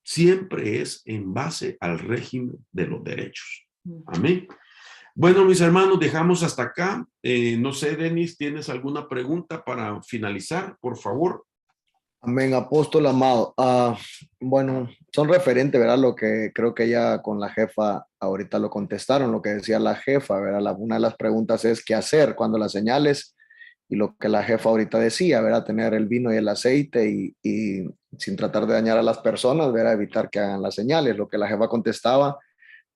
siempre es en base al régimen de los derechos. Amén. Bueno, mis hermanos, dejamos hasta acá. No sé, Denis, ¿tienes alguna pregunta para finalizar, por favor? Amén, apóstol amado. Bueno, son referentes, ¿verdad? Lo que creo que ya con la jefa ahorita lo contestaron, lo que decía la jefa, ¿verdad? Una de las preguntas es qué hacer cuando las señales, y lo que la jefa ahorita decía, ¿verdad? Tener el vino y el aceite y sin tratar de dañar a las personas, ¿verdad? Evitar que hagan las señales. Lo que la jefa contestaba,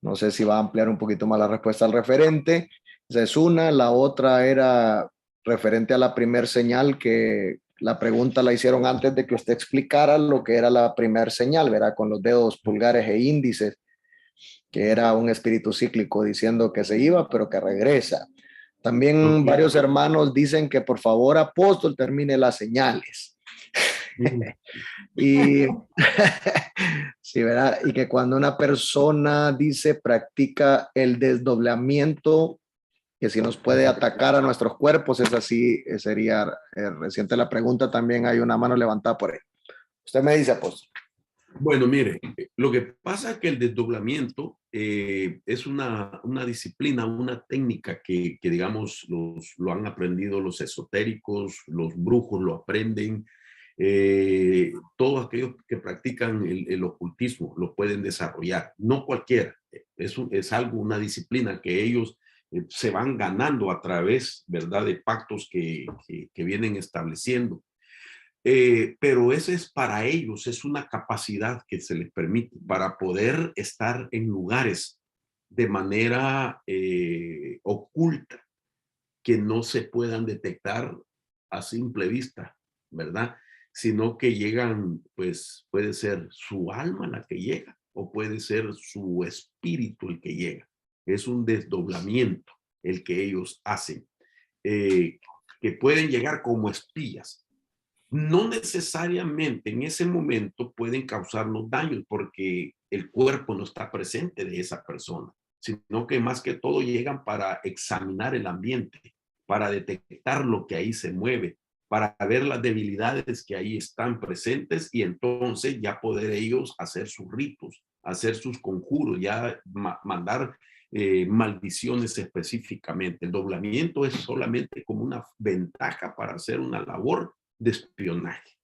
no sé si va a ampliar un poquito más la respuesta al referente. Esa es una. La otra era referente a la primer señal, que la pregunta la hicieron antes de que usted explicara lo que era la primer señal, ¿verdad? Con los dedos pulgares e índices, que era un espíritu cíclico diciendo que se iba, pero que regresa. También varios hermanos dicen que por favor, apóstol, termine las señales. Y sí, ¿verdad? Y que cuando una persona dice practica el desdoblamiento, que si nos puede atacar a nuestros cuerpos, es así, sería reciente la pregunta. También hay una mano levantada por ahí. Usted me dice, apóstol. Bueno, mire, lo que pasa es que el desdoblamiento es una disciplina, una técnica que digamos, lo han aprendido los esotéricos, los brujos lo aprenden, todos aquellos que practican el ocultismo lo pueden desarrollar, no cualquiera, es algo, una disciplina que ellos se van ganando a través, ¿verdad?, de pactos que vienen estableciendo. Pero ese es para ellos, es una capacidad que se les permite para poder estar en lugares de manera oculta, que no se puedan detectar a simple vista, ¿verdad? Sino que llegan, pues puede ser su alma la que llega o puede ser su espíritu el que llega. Es un desdoblamiento el que ellos hacen, que pueden llegar como espías. No necesariamente en ese momento pueden causarnos daños porque el cuerpo no está presente de esa persona, sino que más que todo llegan para examinar el ambiente, para detectar lo que ahí se mueve, para ver las debilidades que ahí están presentes y entonces ya poder ellos hacer sus ritos, hacer sus conjuros, ya mandar maldiciones específicamente. El doblamiento es solamente como una ventaja para hacer una labor de espionaje.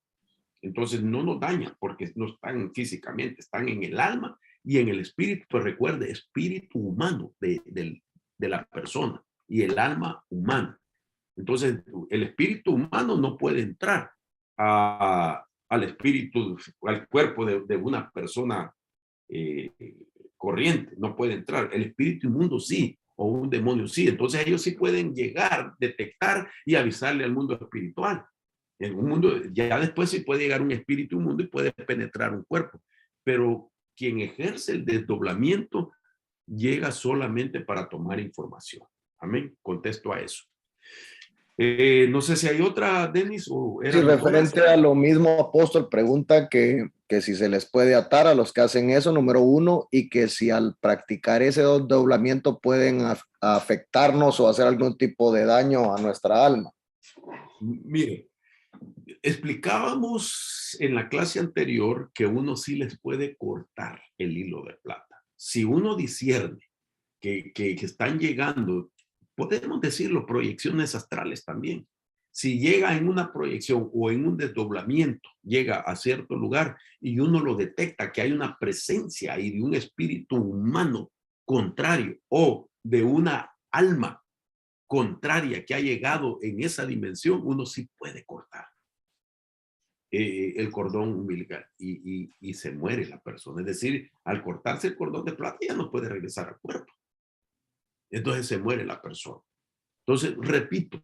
Entonces no nos dañan porque no están físicamente, están en el alma y en el espíritu. Pues recuerde, espíritu humano de la persona y el alma humana. Entonces el espíritu humano no puede entrar al espíritu, al cuerpo de una persona corriente, no puede entrar. El espíritu inmundo sí, o un demonio sí. Entonces ellos sí pueden llegar, detectar y avisarle al mundo espiritual. En un mundo, ya después sí puede llegar un espíritu inmundo y puede penetrar un cuerpo, pero quien ejerce el desdoblamiento llega solamente para tomar información. Amén. Contesto a eso. No sé si hay otra, Denis, o era Sí, referente a lo mismo, apóstol, pregunta que si se les puede atar a los que hacen eso, número uno, y que si al practicar ese doblamiento pueden afectarnos o hacer algún tipo de daño a nuestra alma. Mire, explicábamos en la clase anterior que uno sí les puede cortar el hilo de plata. Si uno discierne que están llegando, podemos decirlo, proyecciones astrales también. Si llega en una proyección o en un desdoblamiento, llega a cierto lugar y uno lo detecta que hay una presencia ahí de un espíritu humano contrario o de una alma contraria que ha llegado en esa dimensión, uno sí puede cortar el cordón umbilical y se muere la persona. Es decir, al cortarse el cordón de plata ya no puede regresar al cuerpo. Entonces se muere la persona. Entonces, repito,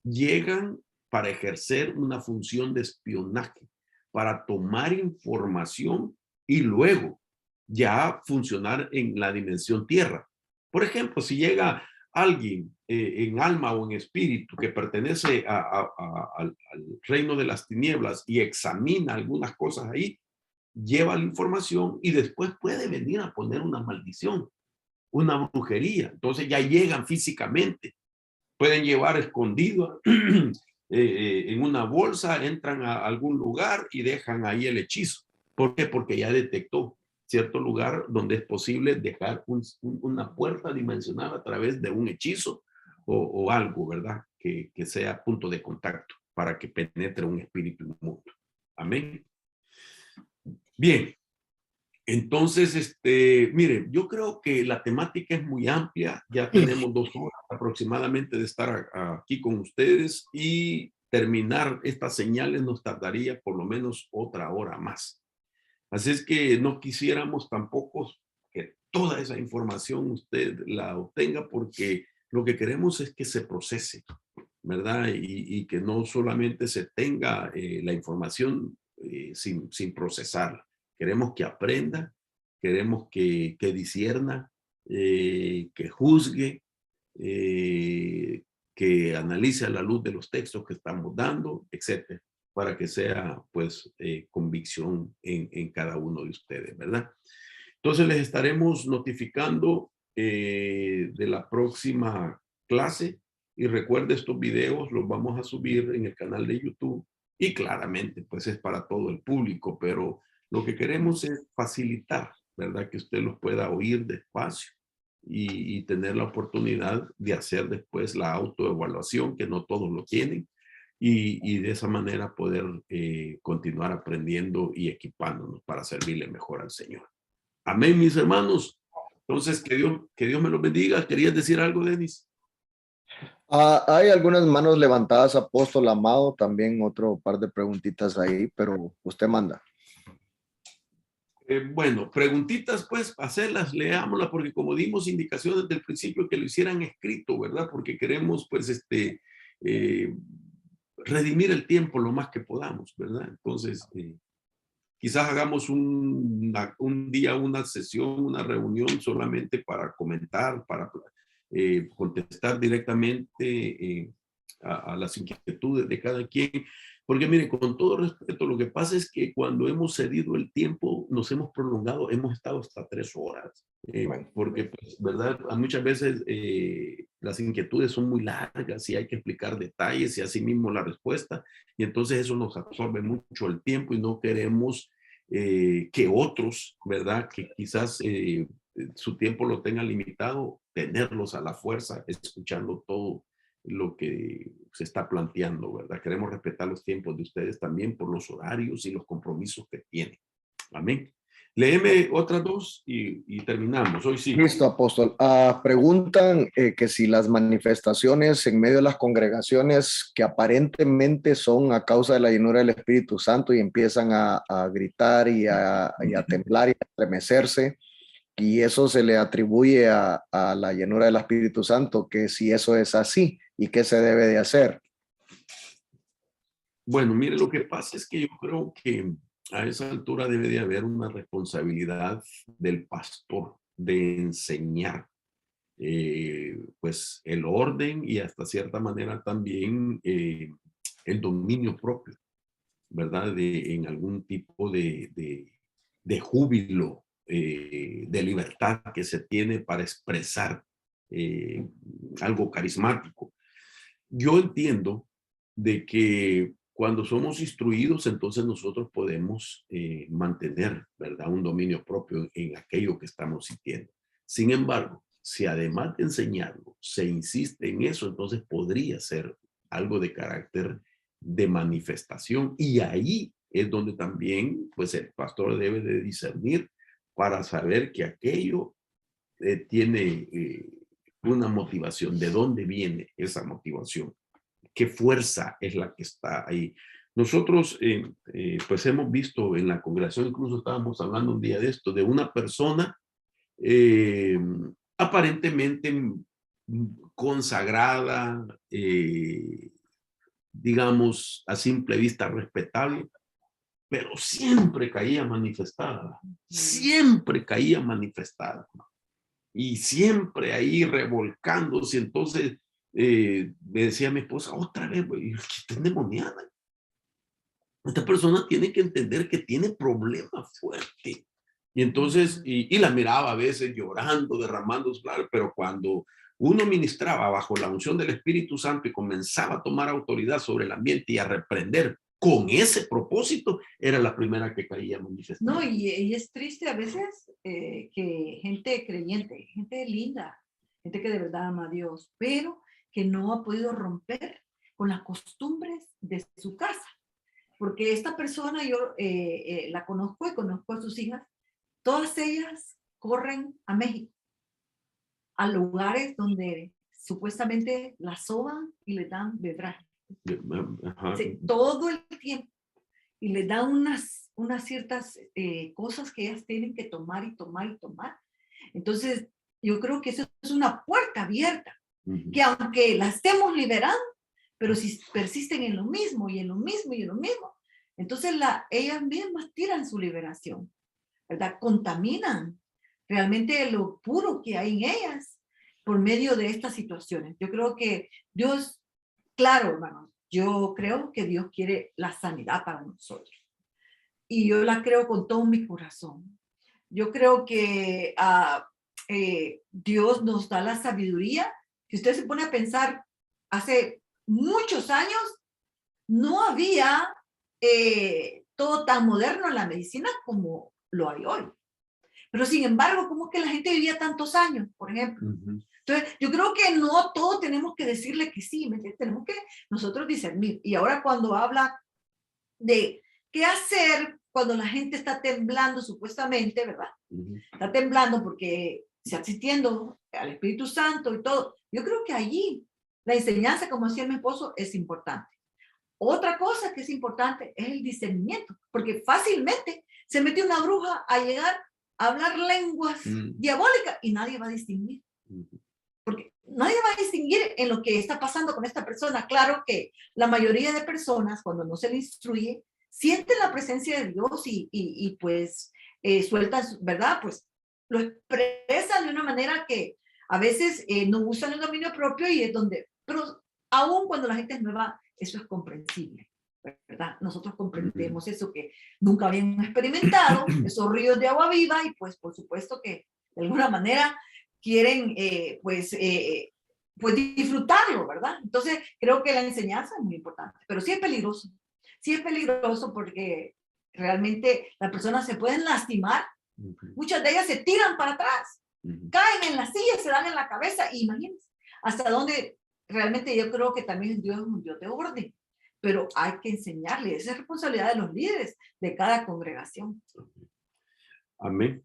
llegan para ejercer una función de espionaje, para tomar información y luego ya funcionar en la dimensión tierra. Por ejemplo, si llega alguien en alma o en espíritu que pertenece al reino de las tinieblas y examina algunas cosas ahí, lleva la información y después puede venir a poner una maldición, una brujería. Entonces ya llegan físicamente, pueden llevar escondido en una bolsa, entran a algún lugar y dejan ahí el hechizo. ¿Por qué? Porque ya detectó cierto lugar donde es posible dejar una puerta dimensional a través de un hechizo o algo, ¿verdad? Que sea punto de contacto para que penetre un espíritu inmundo. Amén. Bien. Entonces, mire, yo creo que la temática es muy amplia. Ya tenemos 2 horas aproximadamente de estar aquí con ustedes y terminar estas señales nos tardaría por lo menos otra hora más. Así es que no quisiéramos tampoco que toda esa información usted la obtenga porque lo que queremos es que se procese, ¿verdad? Y que no solamente se tenga la información sin procesarla. Queremos que aprenda, queremos que discierna, que juzgue, que analice a la luz de los textos que estamos dando, etcétera, para que sea, pues, convicción en cada uno de ustedes, ¿verdad? Entonces les estaremos notificando de la próxima clase y recuerde, estos videos los vamos a subir en el canal de YouTube y claramente, pues, es para todo el público, pero lo que queremos es facilitar, ¿verdad? Que usted los pueda oír despacio y tener la oportunidad de hacer después la autoevaluación, que no todos lo tienen, y de esa manera poder continuar aprendiendo y equipándonos para servirle mejor al Señor. Amén, mis hermanos. Entonces, que Dios me los bendiga. ¿Querías decir algo, Denis? Hay algunas manos levantadas, apóstol amado, también otro par de preguntitas ahí, pero usted manda. Bueno, preguntitas, pues, hacerlas, leámoslas, porque como dimos indicaciones desde el principio que lo hicieran escrito, ¿verdad? Porque queremos, pues, redimir el tiempo lo más que podamos, ¿verdad? Entonces, quizás hagamos un día, una sesión, una reunión solamente para comentar, para contestar directamente a las inquietudes de cada quien. Porque mire, con todo respeto, lo que pasa es que cuando hemos cedido el tiempo, nos hemos prolongado, hemos estado hasta 3 horas. Porque, pues, ¿verdad? Muchas veces las inquietudes son muy largas y hay que explicar detalles y así mismo la respuesta. Y entonces eso nos absorbe mucho el tiempo y no queremos que otros, ¿verdad? Que quizás su tiempo lo tengan limitado, tenerlos a la fuerza, escuchando todo lo que se está planteando, ¿verdad? Queremos respetar los tiempos de ustedes también por los horarios y los compromisos que tienen. Amén. Léeme otras 2 y terminamos. Hoy sí. Listo, apóstol. Preguntan que si las manifestaciones en medio de las congregaciones que aparentemente son a causa de la llenura del Espíritu Santo y empiezan a gritar y a temblar y a estremecerse, y eso se le atribuye a la llenura del Espíritu Santo, que si eso es así y qué se debe de hacer. Bueno, mire, lo que pasa es que yo creo que a esa altura debe de haber una responsabilidad del pastor de enseñar pues el orden y hasta cierta manera también el dominio propio, ¿verdad? En algún tipo de júbilo, de libertad que se tiene para expresar algo carismático. Yo entiendo de que cuando somos instruidos, entonces nosotros podemos mantener, ¿verdad? Un dominio propio en aquello que estamos sintiendo. Sin embargo, si además de enseñarlo, se insiste en eso, entonces podría ser algo de carácter de manifestación. Y ahí es donde también, pues, el pastor debe de discernir para saber que aquello tiene una motivación. ¿De dónde viene esa motivación? ¿Qué fuerza es la que está ahí? Nosotros, pues hemos visto en la congregación, incluso estábamos hablando un día de esto, de una persona aparentemente consagrada, digamos, a simple vista respetable, pero siempre caía manifestada. y siempre ahí revolcándose. Entonces me decía mi esposa, otra vez, güey, que está endemoniada. Esta persona tiene que entender que tiene problemas fuertes. Y entonces, y la miraba a veces llorando, derramando sus lágrimas, pero cuando uno ministraba bajo la unción del Espíritu Santo y comenzaba a tomar autoridad sobre el ambiente y a reprender con ese propósito, era la primera que caía manifestada. No, y es triste a veces que gente creyente, gente linda, gente que de verdad ama a Dios, pero que no ha podido romper con las costumbres de su casa. Porque esta persona yo la conozco y conozco a sus hijas, todas ellas corren a México, a lugares donde supuestamente las soban y le dan bebraje. Ajá. Sí, todo el tiempo. Y les dan unas ciertas cosas que ellas tienen que tomar y tomar y tomar. Entonces, yo creo que eso es una puerta abierta, que aunque la estemos liberando, pero si persisten en lo mismo y en lo mismo y en lo mismo, entonces ellas mismas tiran su liberación, ¿verdad? Contaminan realmente lo puro que hay en ellas por medio de estas situaciones. Yo creo que Dios, claro, hermanos, yo creo que Dios quiere la sanidad para nosotros. Y yo la creo con todo mi corazón. Yo creo que Dios nos da la sabiduría. Si usted se pone a pensar, hace muchos años no había todo tan moderno en la medicina como lo hay hoy. Pero sin embargo, ¿cómo es que la gente vivía tantos años, por ejemplo? Entonces, yo creo que no todos tenemos que decirle que sí, tenemos que nosotros discernir. Y ahora cuando habla de qué hacer cuando la gente está temblando supuestamente, ¿verdad? Está temblando porque se está asistiendo al Espíritu Santo y todo. Yo creo que allí la enseñanza, como decía mi esposo, es importante. Otra cosa que es importante es el discernimiento, porque fácilmente se mete una bruja a llegar a hablar lenguas diabólicas y nadie va a distinguir. Porque nadie va a distinguir en lo que está pasando con esta persona. Claro que la mayoría de personas, cuando no se le instruye, sienten la presencia de Dios y pues sueltan, ¿verdad? Pues lo expresan de una manera que a veces no usan el dominio propio y es donde, pero aún cuando la gente es nueva, eso es comprensible, ¿verdad? Nosotros comprendemos eso que nunca habían experimentado, esos ríos de agua viva y pues por supuesto que de alguna manera quieren pues disfrutarlo, ¿verdad? Entonces creo que la enseñanza es muy importante, pero sí es peligroso porque realmente las personas se pueden lastimar, muchas de ellas se tiran para atrás, caen en la silla, se dan en la cabeza, y imagínense hasta dónde realmente yo creo que también Dios es un Dios de orden, pero hay que enseñarle, esa es responsabilidad de los líderes de cada congregación. Amén.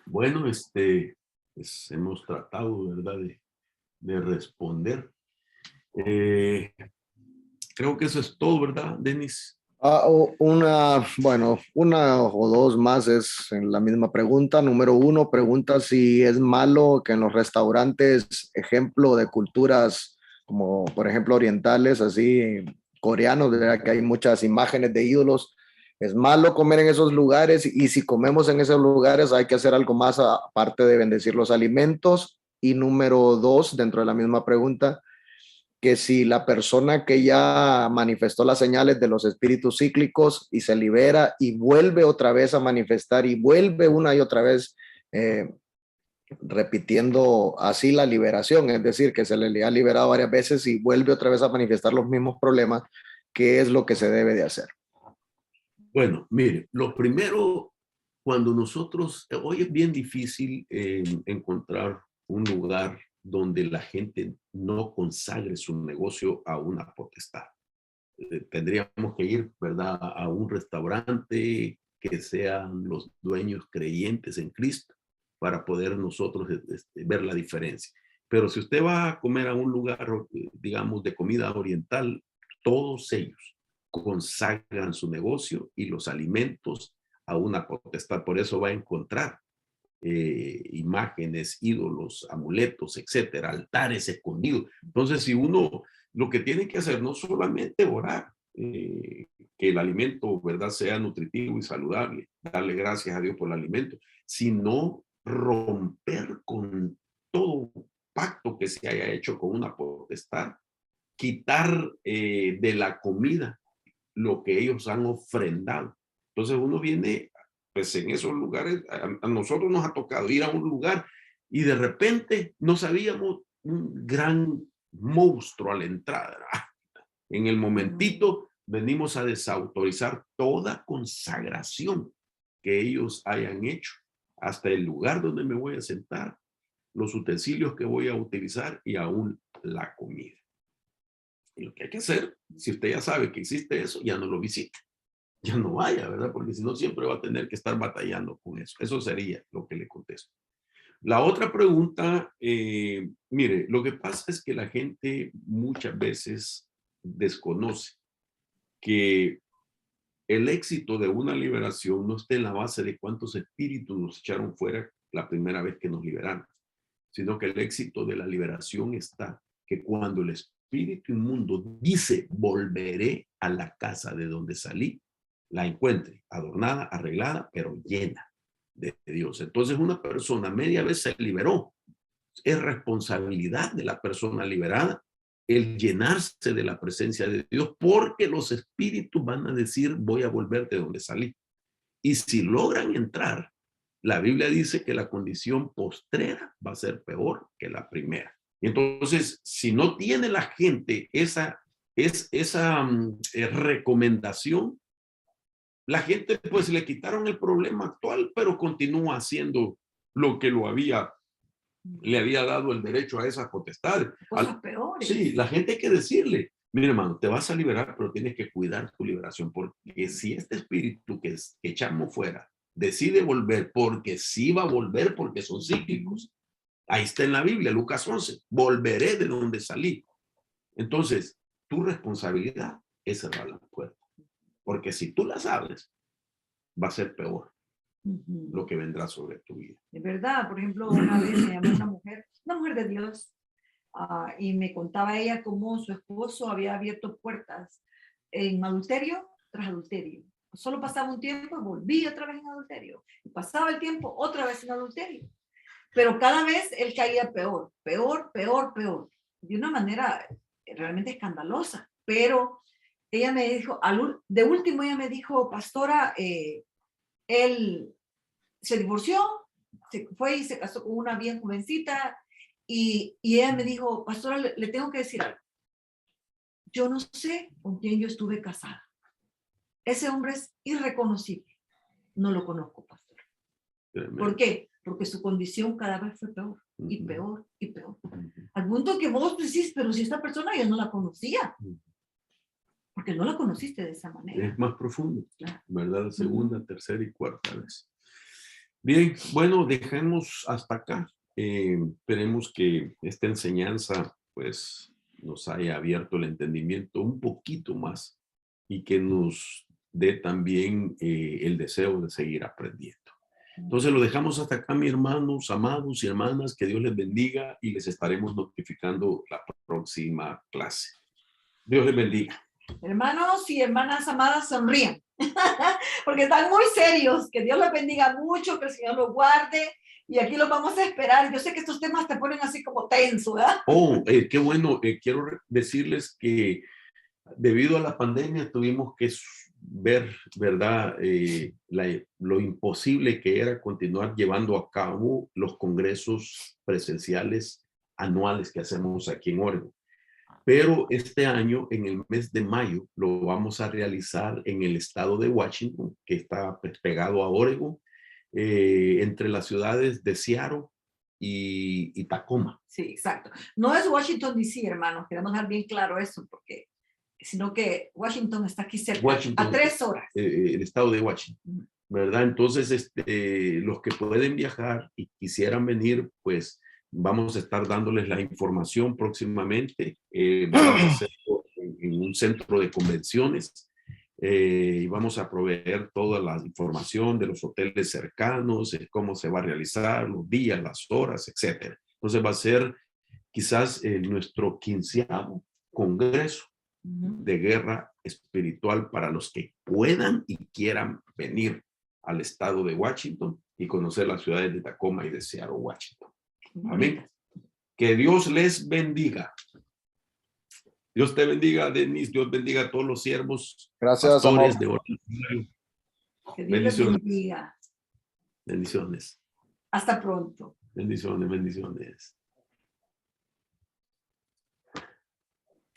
Bueno, pues hemos tratado, ¿verdad?, de responder. Creo que eso es todo, ¿verdad, Denis? Una o dos más es en la misma pregunta. Número 1, pregunta si es malo que en los restaurantes, ejemplo de culturas como por ejemplo orientales, así coreanos, ¿verdad?, que hay muchas imágenes de ídolos. ¿Es malo comer en esos lugares? Y si comemos en esos lugares, hay que hacer algo más aparte de bendecir los alimentos. Y número 2, dentro de la misma pregunta, que si la persona que ya manifestó las señales de los espíritus cíclicos y se libera y vuelve otra vez a manifestar y vuelve una y otra vez repitiendo así la liberación, es decir, que se le ha liberado varias veces y vuelve otra vez a manifestar los mismos problemas, ¿qué es lo que se debe de hacer? Bueno, mire, lo primero, cuando nosotros, hoy es bien difícil encontrar un lugar donde la gente no consagre su negocio a una potestad. Tendríamos que ir, ¿verdad?, a un restaurante que sean los dueños creyentes en Cristo para poder nosotros ver la diferencia. Pero si usted va a comer a un lugar, digamos, de comida oriental, todos ellos consagran su negocio y los alimentos a una potestad. Por eso va a encontrar imágenes, ídolos, amuletos, etcétera, altares escondidos. Entonces, si uno lo que tiene que hacer no solamente orar, que el alimento, ¿verdad?, sea nutritivo y saludable, darle gracias a Dios por el alimento, sino romper con todo pacto que se haya hecho con una potestad, quitar de la comida lo que ellos han ofrendado. Entonces uno viene, pues en esos lugares, a nosotros nos ha tocado ir a un lugar y de repente no sabíamos un gran monstruo a la entrada. En el momentito venimos a desautorizar toda consagración que ellos hayan hecho, hasta el lugar donde me voy a sentar, los utensilios que voy a utilizar y aún la comida. Y lo que hay que hacer, si usted ya sabe que existe eso, ya no lo visite. Ya no vaya, ¿verdad? Porque si no, siempre va a tener que estar batallando con eso. Eso sería lo que le contesto. La otra pregunta, mire, lo que pasa es que la gente muchas veces desconoce que el éxito de una liberación no está en la base de cuántos espíritus nos echaron fuera la primera vez que nos liberaron, sino que el éxito de la liberación está que cuando el espíritu inmundo dice volveré a la casa de donde salí, la encuentre adornada, arreglada, pero llena de Dios. Entonces una persona media vez se liberó. Es responsabilidad de la persona liberada el llenarse de la presencia de Dios, porque los espíritus van a decir voy a volver de donde salí. Y si logran entrar, la Biblia dice que la condición postrera va a ser peor que la primera. Y entonces, si no tiene la gente esa recomendación, la gente pues le quitaron el problema actual, pero continúa haciendo lo que le había dado el derecho a esas potestades. Cosas peores. Sí, la gente hay que decirle, mira hermano, te vas a liberar, pero tienes que cuidar tu liberación, porque si este espíritu que echamos fuera decide volver, porque sí va a volver, porque son cíclicos. Ahí está en la Biblia, Lucas 11, volveré de donde salí. Entonces, tu responsabilidad es cerrar la puerta, porque si tú la abres, va a ser peor lo que vendrá sobre tu vida. Es verdad, por ejemplo, una vez me llamó una mujer de Dios, y me contaba ella cómo su esposo había abierto puertas en adulterio tras adulterio. Solo pasaba un tiempo y volvía otra vez en adulterio. Y pasaba el tiempo otra vez en adulterio. Pero cada vez él caía peor, peor, peor, peor. De una manera realmente escandalosa. Pero ella me dijo, de último ella me dijo, pastora, él se divorció, se fue y se casó con una bien jovencita, y ella me dijo, pastora, le tengo que decir algo. Yo no sé con quién yo estuve casada. Ese hombre es irreconocible. No lo conozco, pastor. ¿Por qué? Porque su condición cada vez fue peor y peor y peor. Al punto que vos decís, pero si esta persona yo no la conocía. Porque no la conociste de esa manera. Es más profundo, Claro. ¿verdad? Segunda, tercera y cuarta vez. Bien, bueno, dejemos hasta acá. Esperemos que esta enseñanza pues nos haya abierto el entendimiento un poquito más y que nos dé también el deseo de seguir aprendiendo. Entonces lo dejamos hasta acá, mis hermanos, amados y hermanas, que Dios les bendiga y les estaremos notificando la próxima clase. Dios les bendiga. Hermanos y hermanas amadas, sonrían, porque están muy serios. Que Dios los bendiga mucho, que el Señor los guarde, y aquí los vamos a esperar. Yo sé que estos temas te ponen así como tenso, ¿verdad? Oh, qué bueno. Quiero decirles que debido a la pandemia tuvimos que ver, ¿verdad? Lo imposible que era continuar llevando a cabo los congresos presenciales anuales que hacemos aquí en Oregon. Pero este año, en el mes de mayo, lo vamos a realizar en el estado de Washington, que está pegado a Oregon, entre las ciudades de Seattle y Tacoma. Sí, exacto. No es Washington, D.C., hermanos. Queremos dar bien claro eso, sino que Washington está aquí cerca, Washington, a 3 horas. El estado de Washington, ¿verdad? Entonces, los que pueden viajar y quisieran venir, pues vamos a estar dándoles la información próximamente. Vamos a hacerlo en un centro de convenciones y vamos a proveer toda la información de los hoteles cercanos, cómo se va a realizar, los días, las horas, etc. Entonces va a ser quizás nuestro 15º congreso de guerra espiritual para los que puedan y quieran venir al estado de Washington y conocer las ciudades de Tacoma y de Seattle, Washington. Amén. Que Dios les bendiga. Dios te bendiga, Denise. Dios bendiga a todos los siervos, Gracias, pastores amor. de oración. Que Dios les Bendiciones. bendiga. Bendiciones. Hasta pronto. Bendiciones, bendiciones.